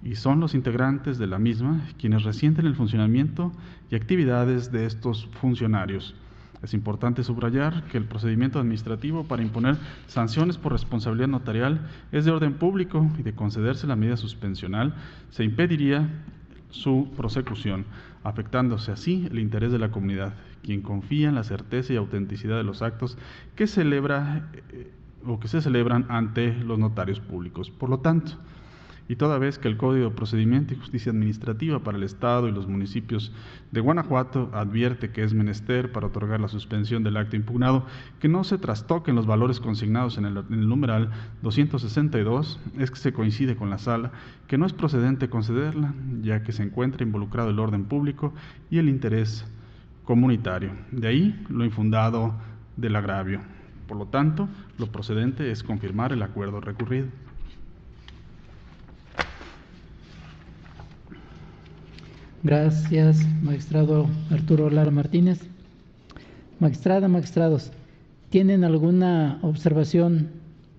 S5: y son los integrantes de la misma quienes resienten el funcionamiento y actividades de estos funcionarios. Es importante subrayar que el procedimiento administrativo para imponer sanciones por responsabilidad notarial es de orden público y, de concederse la medida suspensional, se impediría su prosecución, afectándose así el interés de la comunidad, quien confía en la certeza y autenticidad de los actos que se celebran ante los notarios públicos. Por lo tanto, y toda vez que el Código de Procedimiento y Justicia Administrativa para el Estado y los municipios de Guanajuato advierte que es menester para otorgar la suspensión del acto impugnado que no se trastoquen los valores consignados en el numeral 262, es que se coincide con la sala que no es procedente concederla, ya que se encuentra involucrado el orden público y el interés comunitario. De ahí lo infundado del agravio. Por lo tanto, lo procedente es confirmar el acuerdo recurrido.
S1: Gracias, magistrado Arturo Lara Martínez. Magistrada, magistrados, ¿Tienen alguna observación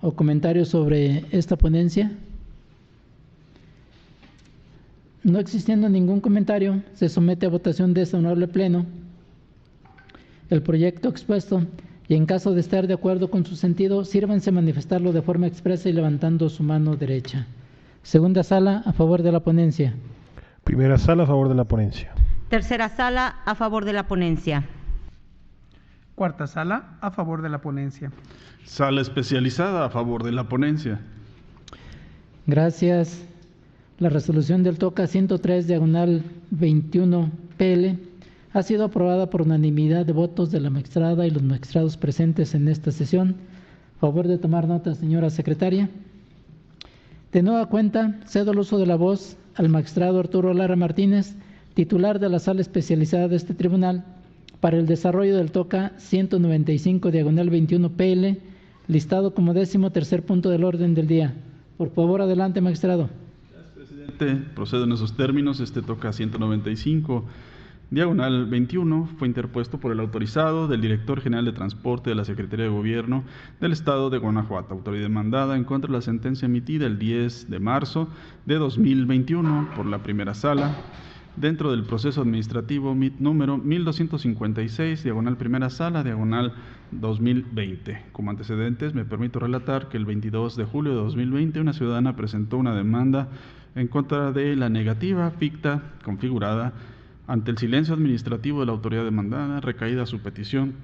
S1: o comentario sobre esta ponencia? No existiendo ningún comentario, se somete a votación de este honorable Pleno el proyecto expuesto y en caso de estar de acuerdo con su sentido, sírvanse a manifestarlo de forma expresa y levantando su mano derecha. Segunda sala, a favor de la ponencia.
S2: Primera sala, a favor de la ponencia.
S3: Tercera sala, a favor de la ponencia.
S4: Cuarta sala, a favor de la ponencia.
S5: Sala especializada, a favor de la ponencia.
S1: Gracias. La resolución del TOCA 103, diagonal 21 PL, ha sido aprobada por unanimidad de votos de la magistrada y los magistrados presentes en esta sesión. Favor de tomar nota, señora secretaria. De nueva cuenta, cedo el uso de la voz al magistrado Arturo Lara Martínez, titular de la sala especializada de este tribunal, para el desarrollo del TOCA 195, diagonal 21 PL, listado como 13º punto del orden del día. Por favor, adelante, magistrado.
S5: Gracias, presidente. Procedo en esos términos. Este TOCA 195, diagonal 21, fue interpuesto por el autorizado del Director General de Transporte de la Secretaría de Gobierno del Estado de Guanajuato, autoridad demandada en contra de la sentencia emitida el 10 de marzo de 2021 por la primera sala, dentro del proceso administrativo MIT número 1256, diagonal primera sala, diagonal 2020. Como antecedentes, me permito relatar que el 22 de julio de 2020 una ciudadana presentó una demanda en contra de la negativa ficta configurada ante el silencio administrativo de la autoridad demandada, recaída su petición,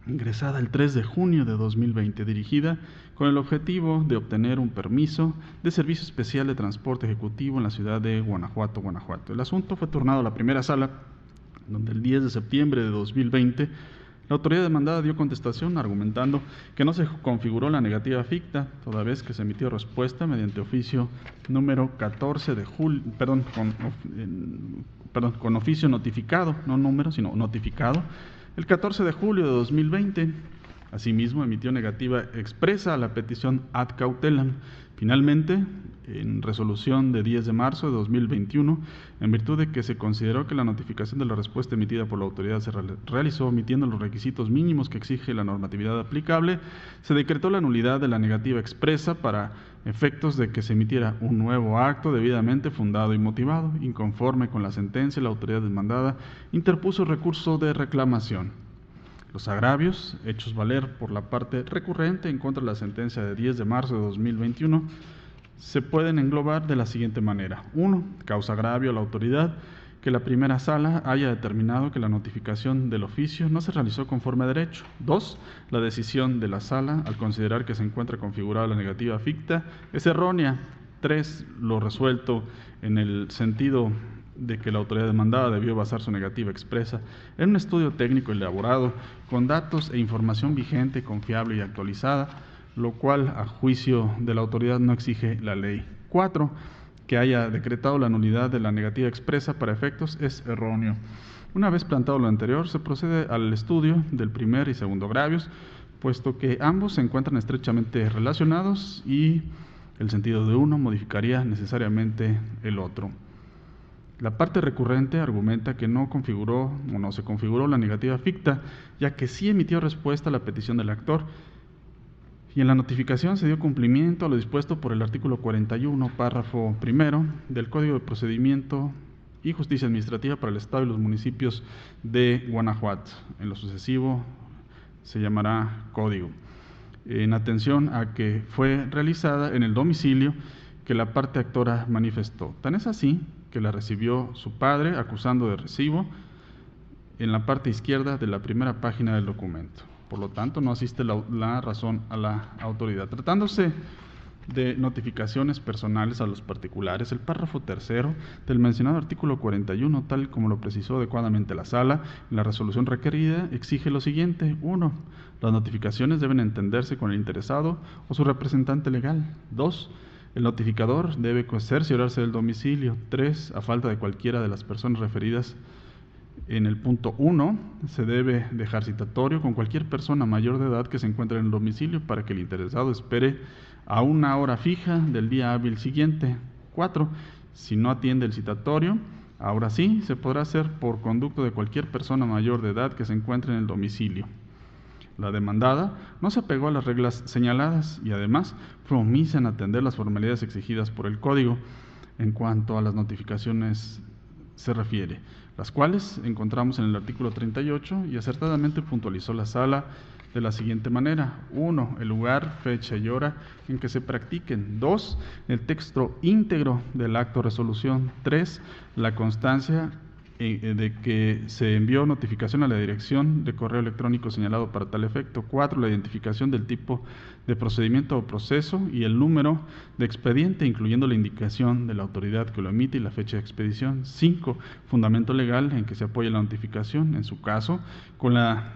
S5: ingresada el 3 de junio de 2020, dirigida con el objetivo de obtener un permiso de servicio especial de transporte ejecutivo en la ciudad de Guanajuato, Guanajuato. El asunto fue turnado a la primera sala, donde el 10 de septiembre de 2020 la autoridad demandada dio contestación argumentando que no se configuró la negativa ficta, toda vez que se emitió respuesta mediante oficio número 14 de julio, con oficio notificado, no número, sino notificado, el 14 de julio de 2020. Asimismo, emitió negativa expresa a la petición ad cautelam. Finalmente, en resolución de 10 de marzo de 2021, en virtud de que se consideró que la notificación de la respuesta emitida por la autoridad se realizó omitiendo los requisitos mínimos que exige la normatividad aplicable, se decretó la nulidad de la negativa expresa para efectos de que se emitiera un nuevo acto debidamente fundado y motivado. Inconforme con la sentencia, la autoridad demandada interpuso recurso de reclamación. Los agravios hechos valer por la parte recurrente en contra de la sentencia de 10 de marzo de 2021 se pueden englobar de la siguiente manera. 1. Causa agravio a la autoridad que la primera sala haya determinado que la notificación del oficio no se realizó conforme a derecho. 2. La decisión de la sala, al considerar que se encuentra configurada la negativa ficta, es errónea. 3. Lo resuelto en el sentido de que la autoridad demandada debió basar su negativa expresa en un estudio técnico elaborado con datos e información vigente, confiable y actualizada, lo cual a juicio de la autoridad no exige la ley. 4. Que haya decretado la nulidad de la negativa expresa para efectos es erróneo. Una vez plantado lo anterior, se procede al estudio del primer y segundo agravios, puesto que ambos se encuentran estrechamente relacionados y el sentido de uno modificaría necesariamente el otro. La parte recurrente argumenta que no configuró o no se configuró la negativa ficta, ya que sí emitió respuesta a la petición del actor, y en la notificación se dio cumplimiento a lo dispuesto por el artículo 41, párrafo primero, del Código de Procedimiento y Justicia Administrativa para el Estado y los municipios de Guanajuato. En lo sucesivo se llamará Código. En atención a que fue realizada en el domicilio que la parte actora manifestó. Tan es así que la recibió su padre acusando de recibo en la parte izquierda de la primera página del documento. Por lo tanto, no asiste la razón a la autoridad. Tratándose de notificaciones personales a los particulares, el párrafo tercero del mencionado artículo 41, tal como lo precisó adecuadamente la sala, en la resolución requerida, exige lo siguiente. 1. Las notificaciones deben entenderse con el interesado o su representante legal. 2. El notificador debe cerciorarse del domicilio. 3. A falta de cualquiera de las personas referidas en el punto 1, se debe dejar citatorio con cualquier persona mayor de edad que se encuentre en el domicilio para que el interesado espere a una hora fija del día hábil siguiente. 4. Si no atiende el citatorio, ahora sí, se podrá hacer por conducto de cualquier persona mayor de edad que se encuentre en el domicilio. La demandada no se apegó a las reglas señaladas y además fue omisa en atender las formalidades exigidas por el Código en cuanto a las notificaciones se refiere, las cuales encontramos en el artículo 38 y acertadamente puntualizó la Sala de la siguiente manera: 1. El lugar, fecha y hora en que se practiquen. 2. El texto íntegro del acto de resolución. 3. La constancia de que se envió notificación a la dirección de correo electrónico señalado para tal efecto. 4. La identificación del tipo de procedimiento o proceso y el número de expediente, incluyendo la indicación de la autoridad que lo emite y la fecha de expedición. 5. Fundamento legal en que se apoya la notificación, en su caso, con la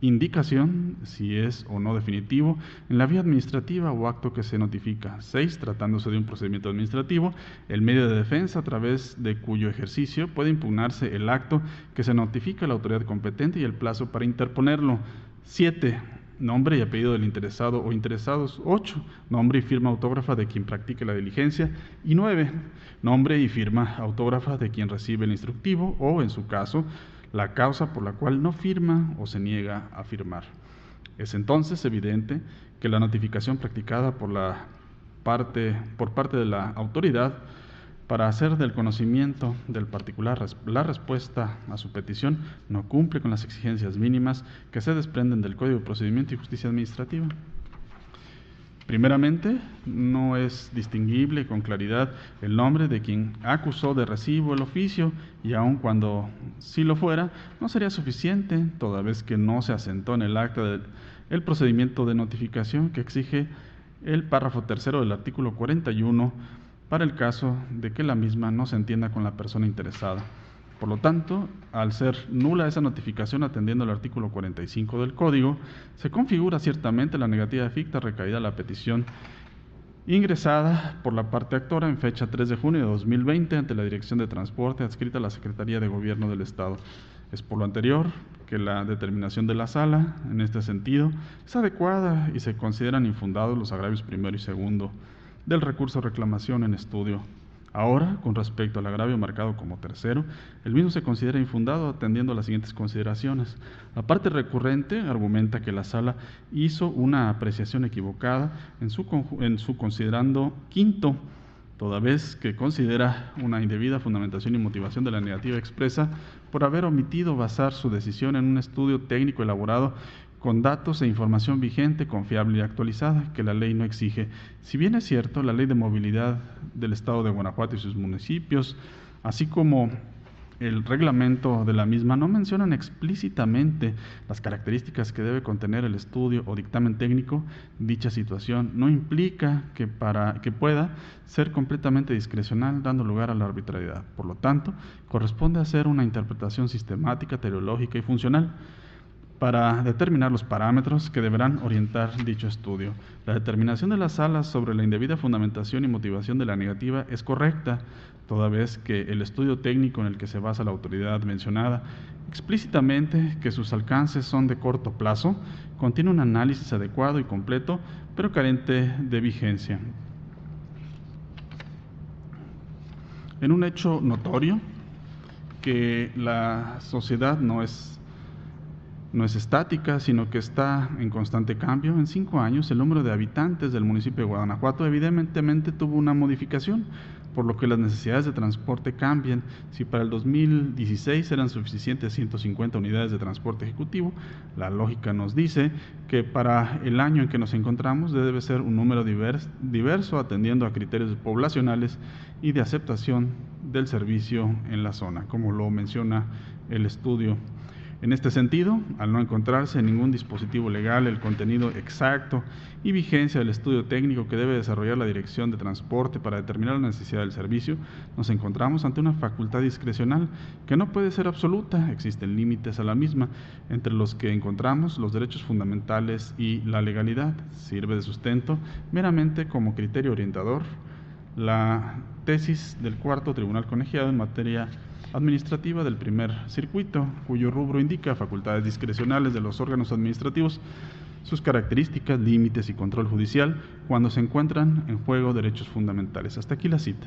S5: indicación, si es o no definitivo, en la vía administrativa o acto que se notifica. 6. Tratándose de un procedimiento administrativo, el medio de defensa a través de cuyo ejercicio puede impugnarse el acto que se notifica a la autoridad competente y el plazo para interponerlo. 7. Nombre y apellido del interesado o interesados. 8. Nombre y firma autógrafa de quien practique la diligencia. Y 9. Nombre y firma autógrafa de quien recibe el instructivo o, en su caso, la causa por la cual no firma o se niega a firmar. Es entonces evidente que la notificación practicada por parte de la autoridad para hacer del conocimiento del particular la respuesta a su petición no cumple con las exigencias mínimas que se desprenden del Código de Procedimiento y Justicia Administrativa. Primeramente, no es distinguible con claridad el nombre de quien acusó de recibo el oficio y aun cuando sí lo fuera, no sería suficiente, toda vez que no se asentó en el acta del procedimiento de notificación que exige el párrafo tercero del artículo 41 para el caso de que la misma no se entienda con la persona interesada. Por lo tanto, al ser nula esa notificación atendiendo al artículo 45 del Código, se configura ciertamente la negativa ficta recaída a la petición ingresada por la parte actora en fecha 3 de junio de 2020 ante la Dirección de Transporte adscrita a la Secretaría de Gobierno del Estado. Es por lo anterior que la determinación de la Sala, en este sentido, es adecuada y se consideran infundados los agravios primero y segundo del recurso de reclamación en estudio. Ahora, con respecto al agravio marcado como tercero, el mismo se considera infundado atendiendo a las siguientes consideraciones. La parte recurrente argumenta que la Sala hizo una apreciación equivocada en su considerando quinto, toda vez que considera una indebida fundamentación y motivación de la negativa expresa por haber omitido basar su decisión en un estudio técnico elaborado con datos e información vigente, confiable y actualizada, que la ley no exige. Si bien es cierto, la Ley de Movilidad del Estado de Guanajuato y sus municipios, así como el reglamento de la misma, no mencionan explícitamente las características que debe contener el estudio o dictamen técnico, dicha situación no implica que pueda ser completamente discrecional, dando lugar a la arbitrariedad. Por lo tanto, corresponde hacer una interpretación sistemática, teleológica y funcional para determinar los parámetros que deberán orientar dicho estudio. La determinación de la Sala sobre la indebida fundamentación y motivación de la negativa es correcta, toda vez que el estudio técnico en el que se basa la autoridad mencionada, explícitamente que sus alcances son de corto plazo, contiene un análisis adecuado y completo, pero carente de vigencia. En un hecho notorio, que la sociedad no es estática, sino que está en constante cambio. En 5 años, el número de habitantes del municipio de Guanajuato evidentemente tuvo una modificación, por lo que las necesidades de transporte cambian. Si para el 2016 eran suficientes 150 unidades de transporte ejecutivo, la lógica nos dice que para el año en que nos encontramos debe ser un número diverso, atendiendo a criterios poblacionales y de aceptación del servicio en la zona, como lo menciona el estudio. En este sentido, al no encontrarse en ningún dispositivo legal el contenido exacto y vigencia del estudio técnico que debe desarrollar la Dirección de Transporte para determinar la necesidad del servicio, nos encontramos ante una facultad discrecional que no puede ser absoluta. Existen límites a la misma, entre los que encontramos los derechos fundamentales y la legalidad. Sirve de sustento meramente como criterio orientador la tesis del Cuarto Tribunal Colegiado en materia administrativa del primer circuito, cuyo rubro indica facultades discrecionales de los órganos administrativos sus características, límites y control judicial cuando se encuentran en juego derechos fundamentales. Hasta aquí la cita.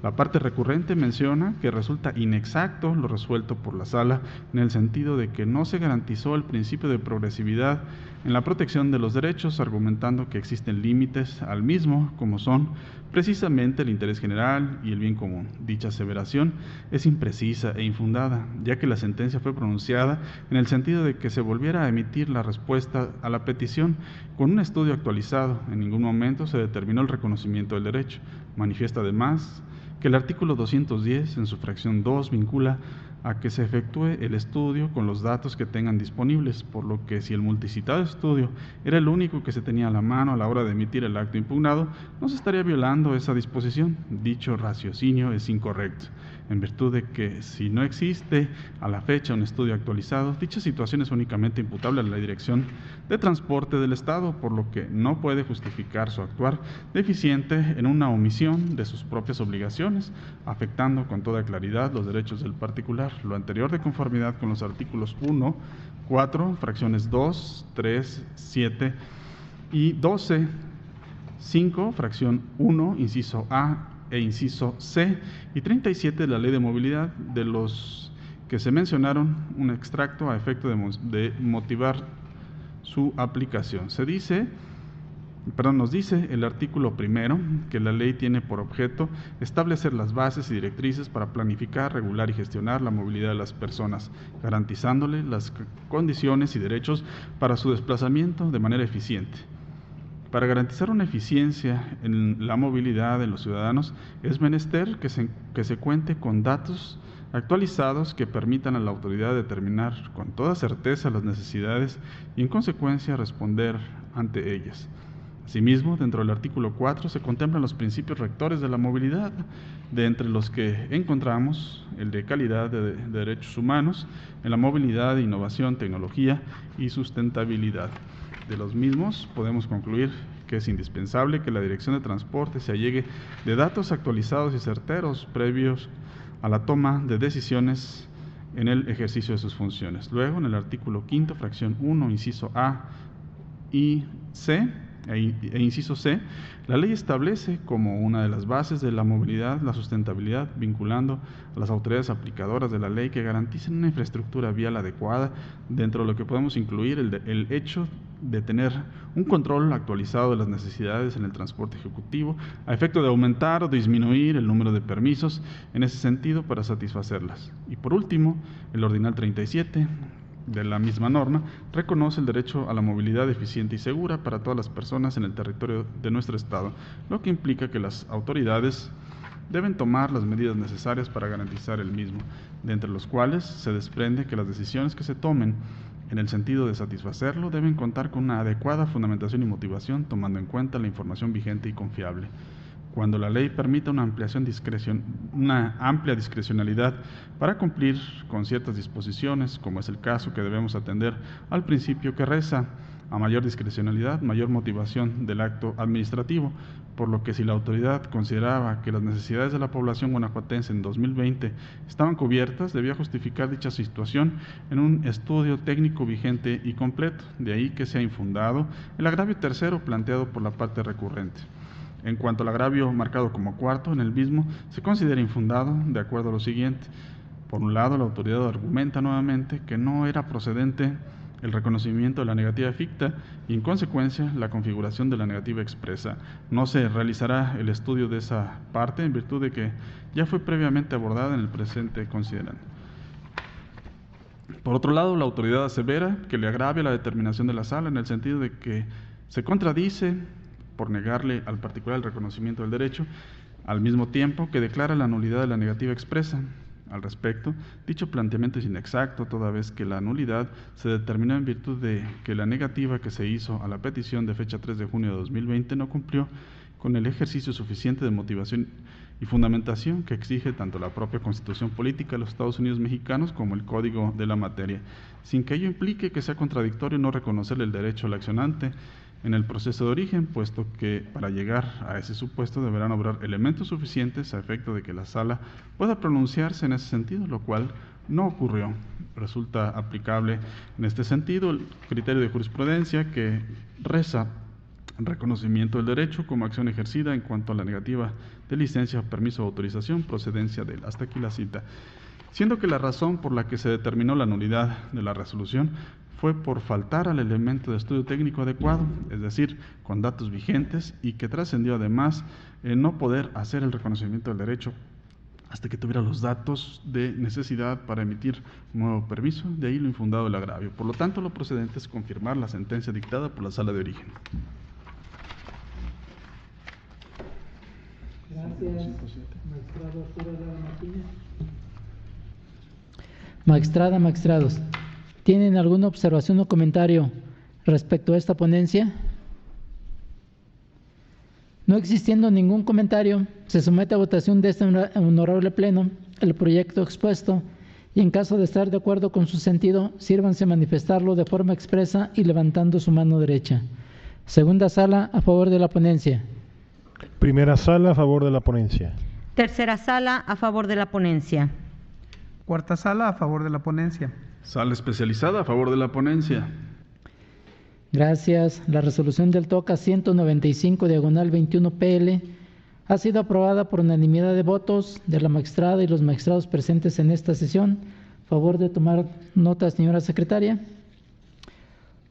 S5: La parte recurrente menciona que resulta inexacto lo resuelto por la Sala en el sentido de que no se garantizó el principio de progresividad en la protección de los derechos, argumentando que existen límites al mismo, como son precisamente el interés general y el bien común. Dicha aseveración es imprecisa e infundada, ya que la sentencia fue pronunciada en el sentido de que se volviera a emitir la respuesta a la petición con un estudio actualizado. En ningún momento se determinó el reconocimiento del derecho. Manifiesta además que el artículo 210, en su fracción 2, vincula a que se efectúe el estudio con los datos que tengan disponibles, por lo que si el multicitado estudio era el único que se tenía a la mano a la hora de emitir el acto impugnado, no se estaría violando esa disposición. Dicho raciocinio es incorrecto, en virtud de que si no existe a la fecha un estudio actualizado, dicha situación es únicamente imputable a la Dirección de Transporte del Estado, por lo que no puede justificar su actuar deficiente en una omisión de sus propias obligaciones, afectando con toda claridad los derechos del particular. Lo anterior de conformidad con los artículos 1, 4, fracciones 2, 3, 7 y 12, 5, fracción 1, inciso A e inciso C, y 37 de la Ley de Movilidad, de los que se mencionaron un extracto a efecto de motivar su aplicación. Nos dice el artículo primero que la ley tiene por objeto establecer las bases y directrices para planificar, regular y gestionar la movilidad de las personas, garantizándole las condiciones y derechos para su desplazamiento de manera eficiente. Para garantizar una eficiencia en la movilidad de los ciudadanos, es menester que se cuente con datos actualizados que permitan a la autoridad determinar con toda certeza las necesidades y, en consecuencia, responder ante ellas. Asimismo, dentro del artículo 4 se contemplan los principios rectores de la movilidad, de entre los que encontramos el de calidad de derechos humanos en la movilidad, innovación, tecnología y sustentabilidad. De los mismos podemos concluir que es indispensable que la Dirección de Transporte se allegue de datos actualizados y certeros previos a la toma de decisiones en el ejercicio de sus funciones. Luego, en el artículo 5, fracción 1, inciso A y C, e inciso C, la ley establece como una de las bases de la movilidad la sustentabilidad, vinculando a las autoridades aplicadoras de la ley que garanticen una infraestructura vial adecuada, dentro de lo que podemos incluir el hecho de tener un control actualizado de las necesidades en el transporte ejecutivo, a efecto de aumentar o disminuir el número de permisos en ese sentido para satisfacerlas. Y por último, el ordinal 37 de la misma norma reconoce el derecho a la movilidad eficiente y segura para todas las personas en el territorio de nuestro Estado, lo que implica que las autoridades deben tomar las medidas necesarias para garantizar el mismo, de entre los cuales se desprende que las decisiones que se tomen en el sentido de satisfacerlo deben contar con una adecuada fundamentación y motivación, tomando en cuenta la información vigente y confiable. Cuando la ley permita una amplia discrecionalidad para cumplir con ciertas disposiciones, como es el caso que debemos atender al principio que reza: a mayor discrecionalidad, mayor motivación del acto administrativo, por lo que si la autoridad consideraba que las necesidades de la población guanajuatense en 2020 estaban cubiertas, debía justificar dicha situación en un estudio técnico vigente y completo. De ahí que sea infundado el agravio tercero planteado por la parte recurrente. En cuanto al agravio marcado como cuarto, en el mismo se considera infundado de acuerdo a lo siguiente. Por un lado, la autoridad argumenta nuevamente que no era procedente el reconocimiento de la negativa ficta y, en consecuencia, la configuración de la negativa expresa. No se realizará el estudio de esa parte en virtud de que ya fue previamente abordada en el presente considerando. Por otro lado, la autoridad asevera que le agravia la determinación de la sala en el sentido de que se contradice por negarle al particular el reconocimiento del derecho, al mismo tiempo que declara la nulidad de la negativa expresa. Al respecto, dicho planteamiento es inexacto, toda vez que la nulidad se determinó en virtud de que la negativa que se hizo a la petición de fecha 3 de junio de 2020 no cumplió con el ejercicio suficiente de motivación y fundamentación que exige tanto la propia Constitución Política de los Estados Unidos Mexicanos como el Código de la materia, sin que ello implique que sea contradictorio no reconocerle el derecho al accionante en el proceso de origen, puesto que para llegar a ese supuesto deberán obrar elementos suficientes a efecto de que la sala pueda pronunciarse en ese sentido, lo cual no ocurrió. Resulta aplicable en este sentido el criterio de jurisprudencia que reza reconocimiento del derecho como acción ejercida en cuanto a la negativa de licencia, permiso o autorización, procedencia de él. Hasta aquí la cita. Siendo que la razón por la que se determinó la nulidad de la resolución fue por faltar al elemento de estudio técnico adecuado, es decir, con datos vigentes, y que trascendió además el no poder hacer el reconocimiento del derecho hasta que tuviera los datos de necesidad para emitir un nuevo permiso, de ahí lo infundado del agravio. Por lo tanto, lo procedente es confirmar la sentencia dictada por la Sala de Origen.
S1: Gracias, magistrado Arturo Lara Martínez. Magistrada, magistrados, ¿tienen alguna observación o comentario respecto a esta ponencia? No existiendo ningún comentario, se somete a votación de este honorable pleno el proyecto expuesto y en caso de estar de acuerdo con su sentido, sírvanse manifestarlo de forma expresa y levantando su mano derecha. Segunda sala, a favor de la ponencia.
S2: Primera sala, a favor de la ponencia.
S3: Tercera sala, a favor de la ponencia.
S4: Cuarta sala, a favor de la ponencia.
S5: Sala especializada, a favor de la ponencia.
S1: Gracias. La resolución del TOCA 195/21 PL ha sido aprobada por unanimidad de votos de la magistrada y los magistrados presentes en esta sesión. Favor de tomar nota, señora secretaria.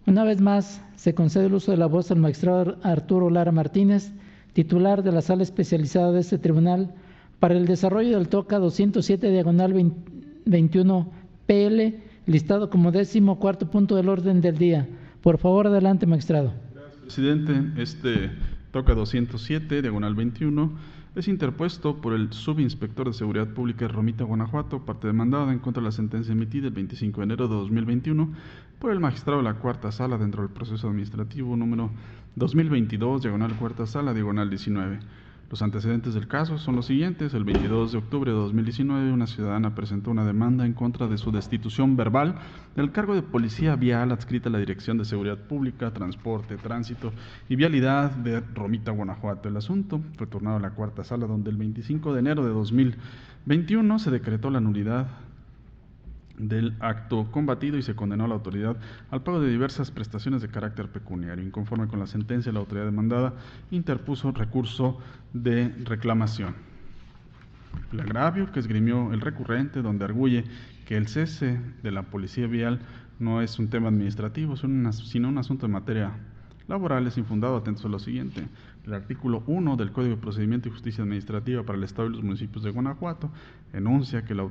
S1: Una vez más, se concede el uso de la voz al magistrado Arturo Lara Martínez, titular de la sala especializada de este tribunal, para el desarrollo del TOCA 207/21 PL, listado como 14º punto del orden del día. Por favor, adelante, magistrado.
S5: Gracias, presidente. Este TOCA 207/21 es interpuesto por el subinspector de Seguridad Pública de Romita, Guanajuato, parte demandada en contra de la sentencia emitida el 25 de enero de 2021 por el magistrado de la Cuarta Sala dentro del proceso administrativo número 2022/Cuarta Sala, -19. Los antecedentes del caso son los siguientes. El 22 de octubre de 2019, una ciudadana presentó una demanda en contra de su destitución verbal del cargo de policía vial adscrita a la Dirección de Seguridad Pública, Transporte, Tránsito y Vialidad de Romita, Guanajuato. El asunto fue turnado a la Cuarta Sala, donde el 25 de enero de 2021 se decretó la nulidad del acto combatido y se condenó a la autoridad al pago de diversas prestaciones de carácter pecuniario. Inconforme con la sentencia, la autoridad demandada interpuso recurso de reclamación. El agravio que esgrimió el recurrente, donde arguye que el cese de la policía vial no es un tema administrativo, sino un asunto de materia laboral, es infundado. Atentos a lo siguiente. El artículo 1 del Código de Procedimiento y Justicia Administrativa para el Estado y los municipios de Guanajuato enuncia que la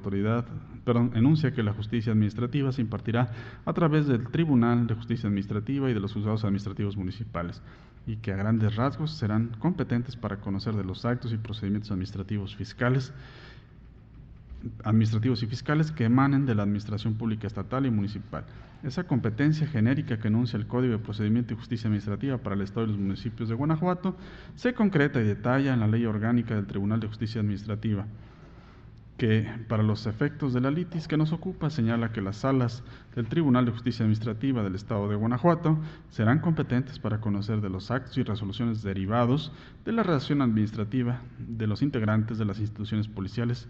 S5: justicia administrativa se impartirá a través del Tribunal de Justicia Administrativa y de los juzgados administrativos municipales, y que a grandes rasgos serán competentes para conocer de los actos y procedimientos administrativos y fiscales que emanen de la Administración Pública Estatal y Municipal. Esa competencia genérica que enuncia el Código de Procedimiento y Justicia Administrativa para el Estado y los municipios de Guanajuato se concreta y detalla en la Ley Orgánica del Tribunal de Justicia Administrativa, que para los efectos de la litis que nos ocupa señala que las salas del Tribunal de Justicia Administrativa del Estado de Guanajuato serán competentes para conocer de los actos y resoluciones derivados de la relación administrativa de los integrantes de las instituciones policiales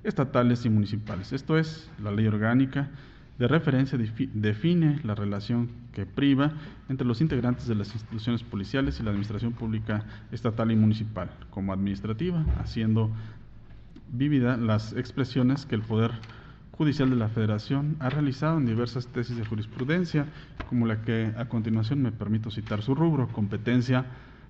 S5: estatales y municipales. Esto es, la Ley Orgánica de referencia define la relación que priva entre los integrantes de las instituciones policiales y la administración pública estatal y municipal como administrativa, haciendo vívida las expresiones que el Poder Judicial de la Federación ha realizado en diversas tesis de jurisprudencia, como la que a continuación me permito citar su rubro: competencia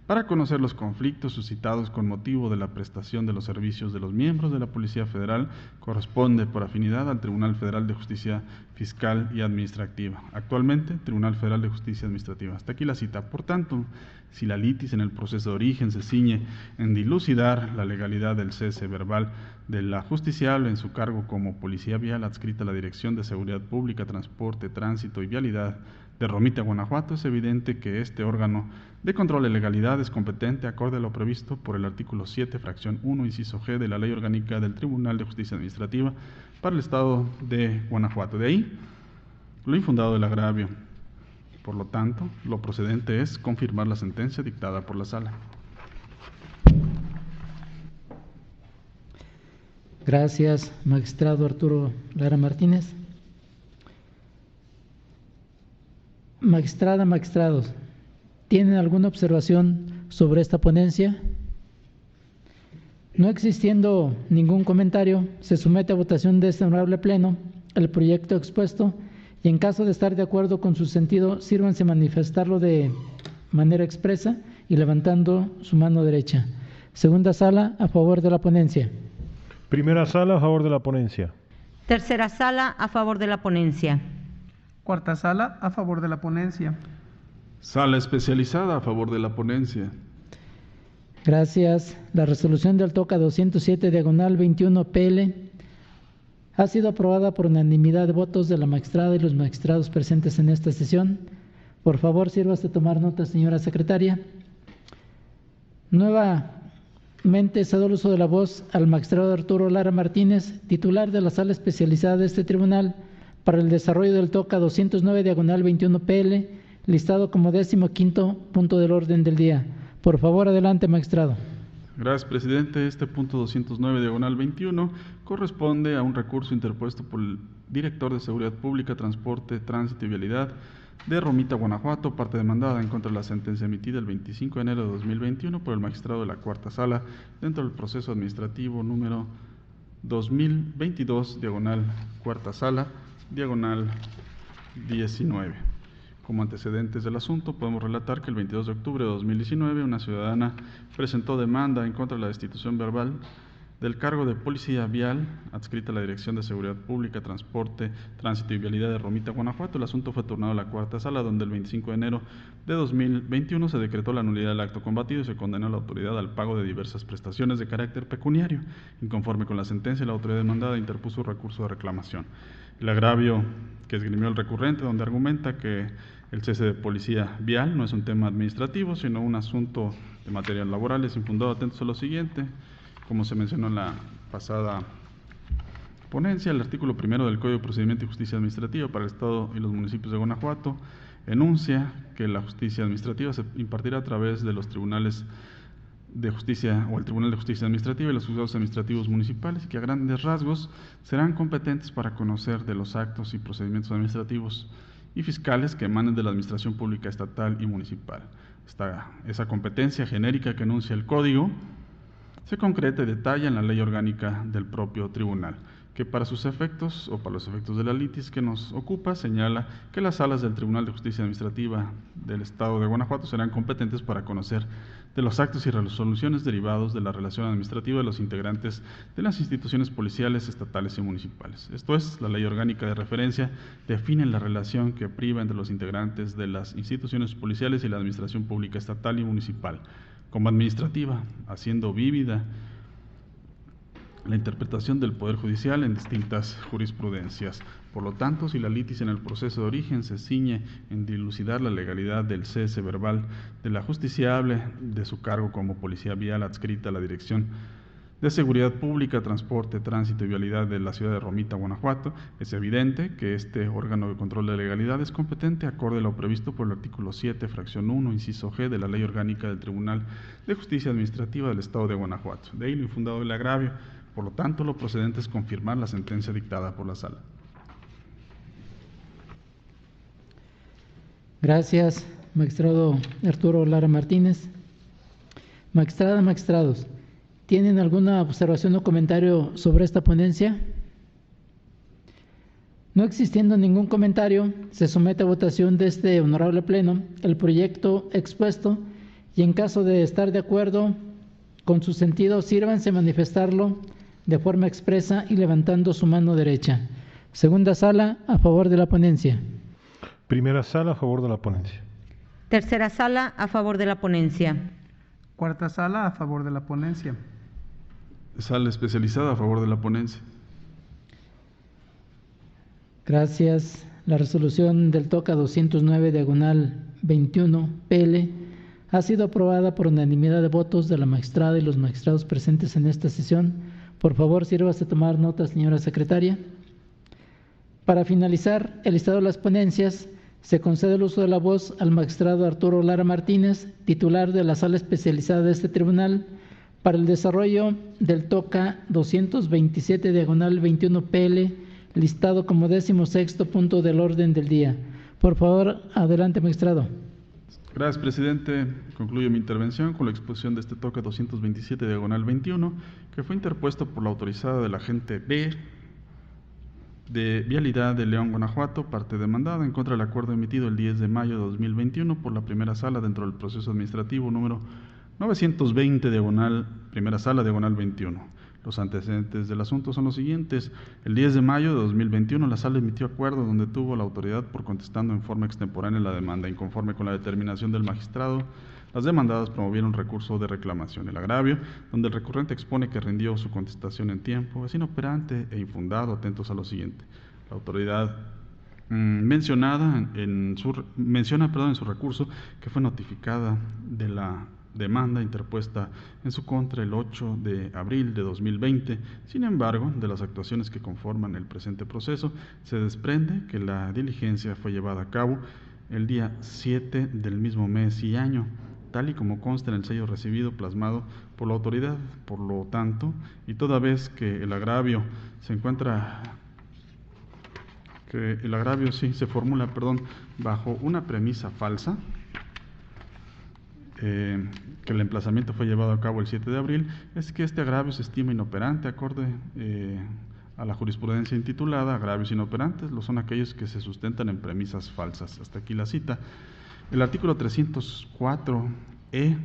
S5: para conocer los conflictos suscitados con motivo de la prestación de los servicios de los miembros de la Policía Federal corresponde por afinidad al Tribunal Federal de Justicia Fiscal y Administrativa. Actualmente, Tribunal Federal de Justicia Administrativa. Hasta aquí la cita. Por tanto, si la litis en el proceso de origen se ciñe en dilucidar la legalidad del cese verbal de la justiciable en su cargo como policía vial adscrita a la Dirección de Seguridad Pública, Transporte, Tránsito y Vialidad de Romita, Guanajuato, es evidente que este órgano de control de legalidad es competente acorde a lo previsto por el artículo 7, fracción 1, inciso G de la Ley Orgánica del Tribunal de Justicia Administrativa para el Estado de Guanajuato. De ahí lo infundado del agravio. Por lo tanto, lo procedente es confirmar la sentencia dictada por la Sala.
S1: Gracias, magistrado Arturo Lara Martínez. Magistrada, magistrados, ¿tienen alguna observación sobre esta ponencia? No existiendo ningún comentario, se somete a votación de este honorable pleno el proyecto expuesto y en caso de estar de acuerdo con su sentido, sírvanse manifestarlo de manera expresa y levantando su mano derecha. Segunda sala, a favor de la ponencia.
S2: Primera sala, a favor de la ponencia.
S3: Tercera sala, a favor de la ponencia.
S4: Cuarta sala, a favor de la ponencia.
S5: Sala especializada a favor de la ponencia.
S1: Gracias. La resolución del TOCA 207 diagonal 21 PL ha sido aprobada por unanimidad de votos de la magistrada y los magistrados presentes en esta sesión. Por favor, sírvase tomar nota, señora secretaria. Nuevamente cedo el uso de la voz al magistrado Arturo Lara Martínez, titular de la sala especializada de este tribunal, para el desarrollo del TOCA 209 diagonal 21 PL, listado como 15º punto del orden del día. Por favor, adelante, magistrado.
S5: Gracias, presidente. Este punto 209 diagonal 21 corresponde a un recurso interpuesto por el director de Seguridad Pública, Transporte, Tránsito y Vialidad de Romita, Guanajuato, parte demandada en contra de la sentencia emitida el 25 de enero de 2021 por el magistrado de la Cuarta Sala dentro del proceso administrativo número 2022 diagonal Cuarta Sala diagonal 19. Como antecedentes del asunto, podemos relatar que el 22 de octubre de 2019 una ciudadana presentó demanda en contra de la destitución verbal del cargo de policía vial adscrita a la Dirección de Seguridad Pública, Transporte, Tránsito y Vialidad de Romita, Guanajuato. El asunto fue turnado a la Cuarta Sala, donde el 25 de enero de 2021 se decretó la nulidad del acto combatido y se condenó a la autoridad al pago de diversas prestaciones de carácter pecuniario. Inconforme con la sentencia, la autoridad demandada interpuso recurso de reclamación. El agravio que esgrimió el recurrente, donde argumenta que el cese de policía vial no es un tema administrativo, sino un asunto de materia laboral, es infundado. Atentos a lo siguiente. Como se mencionó en la pasada ponencia, el artículo 1 del Código de Procedimiento y Justicia Administrativa para el Estado y los municipios de Guanajuato enuncia que la justicia administrativa se impartirá a través de los tribunales de justicia o el Tribunal de Justicia Administrativa y los juzgados administrativos municipales, que a grandes rasgos serán competentes para conocer de los actos y procedimientos administrativos y fiscales que emanen de la administración pública estatal y municipal. Esa competencia genérica que enuncia el Código se concreta y detalla en la ley orgánica del propio tribunal, que para sus efectos o para los efectos de la litis que nos ocupa, señala que las salas del Tribunal de Justicia Administrativa del Estado de Guanajuato serán competentes para conocer de los actos y resoluciones derivados de la relación administrativa de los integrantes de las instituciones policiales, estatales y municipales. Esto es, la ley orgánica de referencia define la relación que priva entre los integrantes de las instituciones policiales y la administración pública estatal y municipal, como administrativa, haciendo vívida la interpretación del Poder Judicial en distintas jurisprudencias. Por lo tanto, si la litis en el proceso de origen se ciñe en dilucidar la legalidad del cese verbal de la justiciable de su cargo como policía vial adscrita a la Dirección de Seguridad Pública, Transporte, Tránsito y Vialidad de la ciudad de Romita, Guanajuato, es evidente que este órgano de control de legalidad es competente acorde a lo previsto por el artículo 7, fracción 1, inciso G de la Ley Orgánica del Tribunal de Justicia Administrativa del Estado de Guanajuato. De ahí lo infundado del agravio. Por lo tanto, lo procedente es confirmar la sentencia dictada por la Sala.
S1: Gracias, magistrado Arturo Lara Martínez. Magistrada, magistrados, ¿tienen alguna observación o comentario sobre esta ponencia? No existiendo ningún comentario, se somete a votación de este honorable pleno el proyecto expuesto y en caso de estar de acuerdo con su sentido, sírvanse manifestarlo de forma expresa y levantando su mano derecha. Segunda sala, a favor de la ponencia.
S2: Primera sala, a favor de la ponencia.
S3: Tercera sala, a favor de la ponencia.
S4: Cuarta sala, a favor de la ponencia.
S5: Sala especializada a favor de la ponencia.
S1: Gracias. La resolución del TOCA 209 diagonal 21 PL ha sido aprobada por unanimidad de votos de la magistrada y los magistrados presentes en esta sesión. Por favor, sírvase tomar nota, señora secretaria. Para finalizar el listado de las ponencias, se concede el uso de la voz al magistrado Arturo Lara Martínez, titular de la sala especializada de este tribunal, para el desarrollo del TOCA 227 diagonal 21 PL, listado como 16º punto del orden del día. Por favor, adelante, magistrado.
S5: Gracias, presidente. Concluyo mi intervención con la exposición de este TOCA 227 diagonal 21, que fue interpuesto por la autorizada del agente B de Vialidad de León, Guanajuato, parte demandada en contra del acuerdo emitido el 10 de mayo de 2021 por la primera sala dentro del proceso administrativo número 920 diagonal, primera sala diagonal 21. Los antecedentes del asunto son los siguientes. El 10 de mayo de 2021 la sala emitió acuerdo donde tuvo la autoridad por contestando en forma extemporánea la demanda. Inconforme con la determinación del magistrado, las demandadas promovieron recurso de reclamación. El agravio, donde el recurrente expone que rindió su contestación en tiempo, es inoperante e infundado. Atentos a lo siguiente. La autoridad menciona en su recurso que fue notificada de la demanda interpuesta en su contra el 8 de abril de 2020. Sin embargo, de las actuaciones que conforman el presente proceso, se desprende que la diligencia fue llevada a cabo el día 7 del mismo mes y año, tal y como consta en el sello recibido plasmado por la autoridad. Por lo tanto, y toda vez que el agravio se formula bajo una premisa falsa, que el emplazamiento fue llevado a cabo el 7 de abril, es que este agravio se estima inoperante acorde a la jurisprudencia intitulada. Agravios inoperantes lo son aquellos que se sustentan en premisas falsas. Hasta aquí la cita. El artículo 304E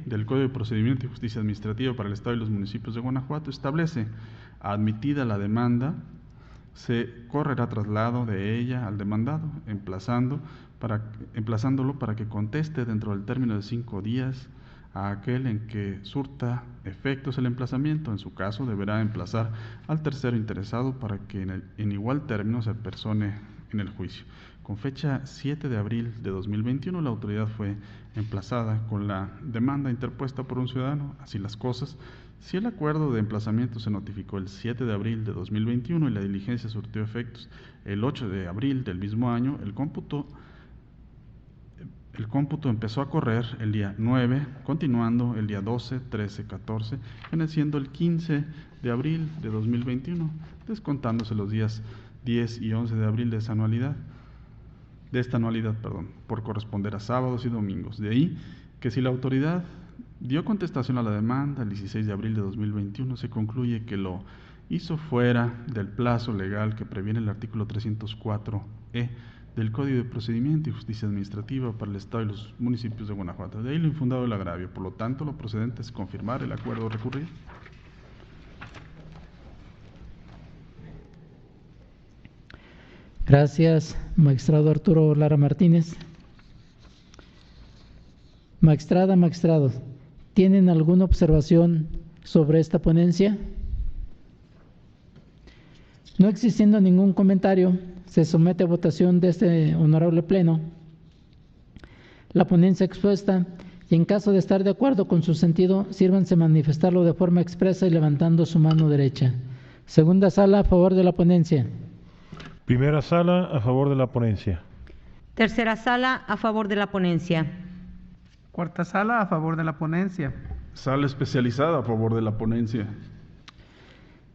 S5: del Código de Procedimiento y Justicia Administrativa para el Estado y los municipios de Guanajuato establece: admitida la demanda, se correrá traslado de ella al demandado, emplazándolo para que conteste dentro del término de 5 días a aquel en que surta efectos el emplazamiento. En su caso, deberá emplazar al tercero interesado para que en igual término se persone en el juicio. Con fecha 7 de abril de 2021, la autoridad fue emplazada con la demanda interpuesta por un ciudadano. Así las cosas, si el acuerdo de emplazamiento se notificó el 7 de abril de 2021 y la diligencia surtió efectos el 8 de abril del mismo año, el cómputo empezó a correr el día 9, continuando el día 12, 13, 14, siendo el 15 de abril de 2021, descontándose los días 10 y 11 de abril de esta anualidad, por corresponder a sábados y domingos. De ahí que si la autoridad dio contestación a la demanda el 16 de abril de 2021, se concluye que lo hizo fuera del plazo legal que previene el artículo 304E del Código de Procedimiento y Justicia Administrativa para el Estado y los municipios de Guanajuato. De ahí lo infundado del agravio. Por lo tanto, lo procedente es confirmar el acuerdo recurrido.
S1: Gracias, magistrado Arturo Lara Martínez. Magistrada, magistrados, ¿tienen alguna observación sobre esta ponencia? No existiendo ningún comentario, se somete a votación de este honorable pleno la ponencia expuesta y en caso de estar de acuerdo con su sentido, sírvanse manifestarlo de forma expresa y levantando su mano derecha. Segunda sala, a favor de la ponencia.
S2: Primera sala, a favor de la ponencia.
S3: Tercera sala, a favor de la ponencia.
S4: Cuarta sala, a favor de la ponencia.
S5: Sala especializada, a favor de la ponencia.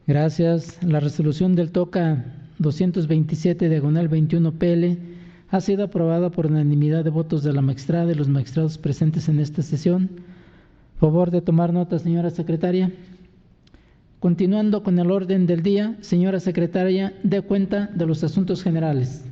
S1: Gracias. La resolución del TOCA 227 diagonal 21 PL ha sido aprobada por unanimidad de votos de la magistrada y los magistrados presentes en esta sesión. Favor de tomar nota, señora secretaria. Continuando con el orden del día, señora secretaria, dé cuenta de los asuntos generales.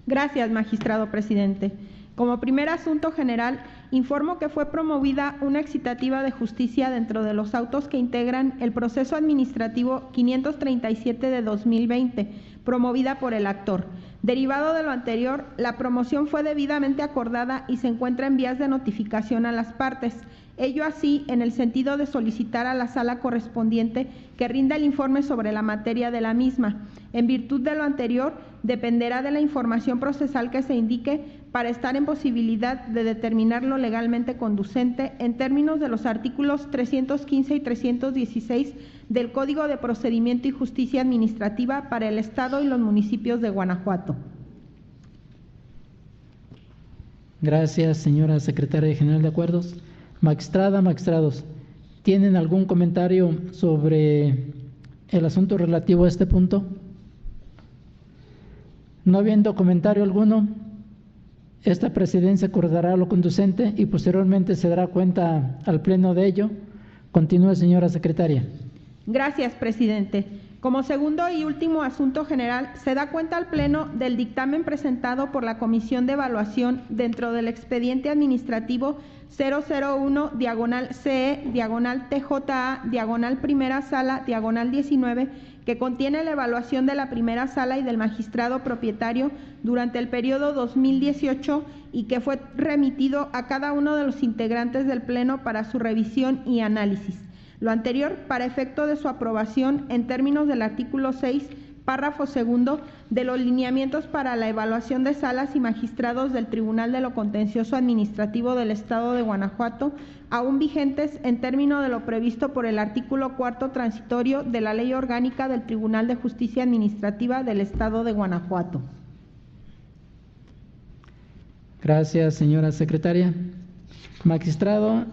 S6: Gracias, magistrado presidente. Como primer asunto general, informo que fue promovida una excitativa de justicia dentro de los autos que integran el proceso administrativo 537 de 2020, promovida por el actor. Derivado de lo anterior, la promoción fue debidamente acordada y se encuentra en vías de notificación a las partes. Ello así en el sentido de solicitar a la sala correspondiente que rinda el informe sobre la materia de la misma. En virtud de lo anterior, dependerá de la información procesal que se indique para estar en posibilidad de determinar lo legalmente conducente en términos de los artículos 315 y 316 del Código de Procedimiento y Justicia Administrativa para el Estado y los municipios de Guanajuato.
S1: Gracias, señora secretaria general de Acuerdos. Magistrada, magistrados, ¿tienen algún comentario sobre el asunto relativo a este punto? No habiendo comentario alguno, esta presidencia acordará lo conducente y posteriormente se dará cuenta al Pleno de ello. Continúe, señora secretaria.
S6: Gracias, presidente. Como segundo y último asunto general, se da cuenta al Pleno del dictamen presentado por la Comisión de Evaluación dentro del expediente administrativo 001-CE-TJA, Primera Sala, 19, que contiene la evaluación de la primera sala y del magistrado propietario durante el periodo 2018 y que fue remitido a cada uno de los integrantes del Pleno para su revisión y análisis. Lo anterior para efecto de su aprobación en términos del artículo 6, párrafo segundo, de los lineamientos para la evaluación de salas y magistrados del Tribunal de lo Contencioso Administrativo del Estado de Guanajuato, aún vigentes en términos de lo previsto por el artículo 4 transitorio de la Ley Orgánica del Tribunal de Justicia Administrativa del Estado de Guanajuato.
S1: Gracias, señora secretaria. Magistrados,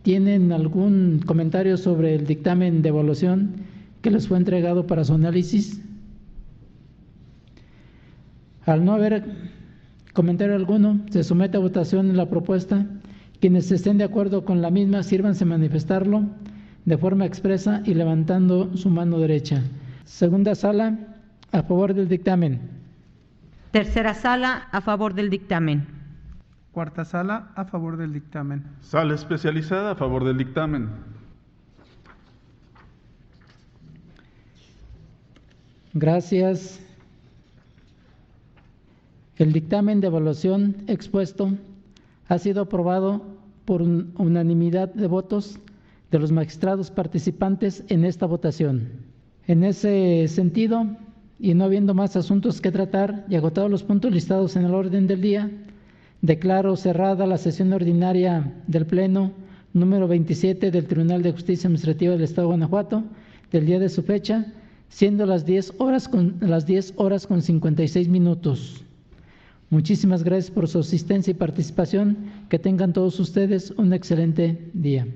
S1: ¿tienen algún comentario sobre el dictamen de evaluación que les fue entregado para su análisis? Al no haber comentario alguno, se somete a votación la propuesta. Quienes estén de acuerdo con la misma, sírvanse manifestarlo de forma expresa y levantando su mano derecha. Segunda sala, a favor del dictamen.
S3: Tercera sala, a favor del dictamen.
S4: Cuarta sala, a favor del dictamen.
S5: Sala especializada, a favor del dictamen.
S1: Gracias. El dictamen de evaluación expuesto ha sido aprobado por unanimidad de votos de los magistrados participantes en esta votación. En ese sentido, y no habiendo más asuntos que tratar y agotados los puntos listados en el orden del día, declaro cerrada la sesión ordinaria del Pleno número 27 del Tribunal de Justicia Administrativa del Estado de Guanajuato del día de su fecha, siendo las 10 horas con 56 minutos. Muchísimas gracias por su asistencia y participación. Que tengan todos ustedes un excelente día.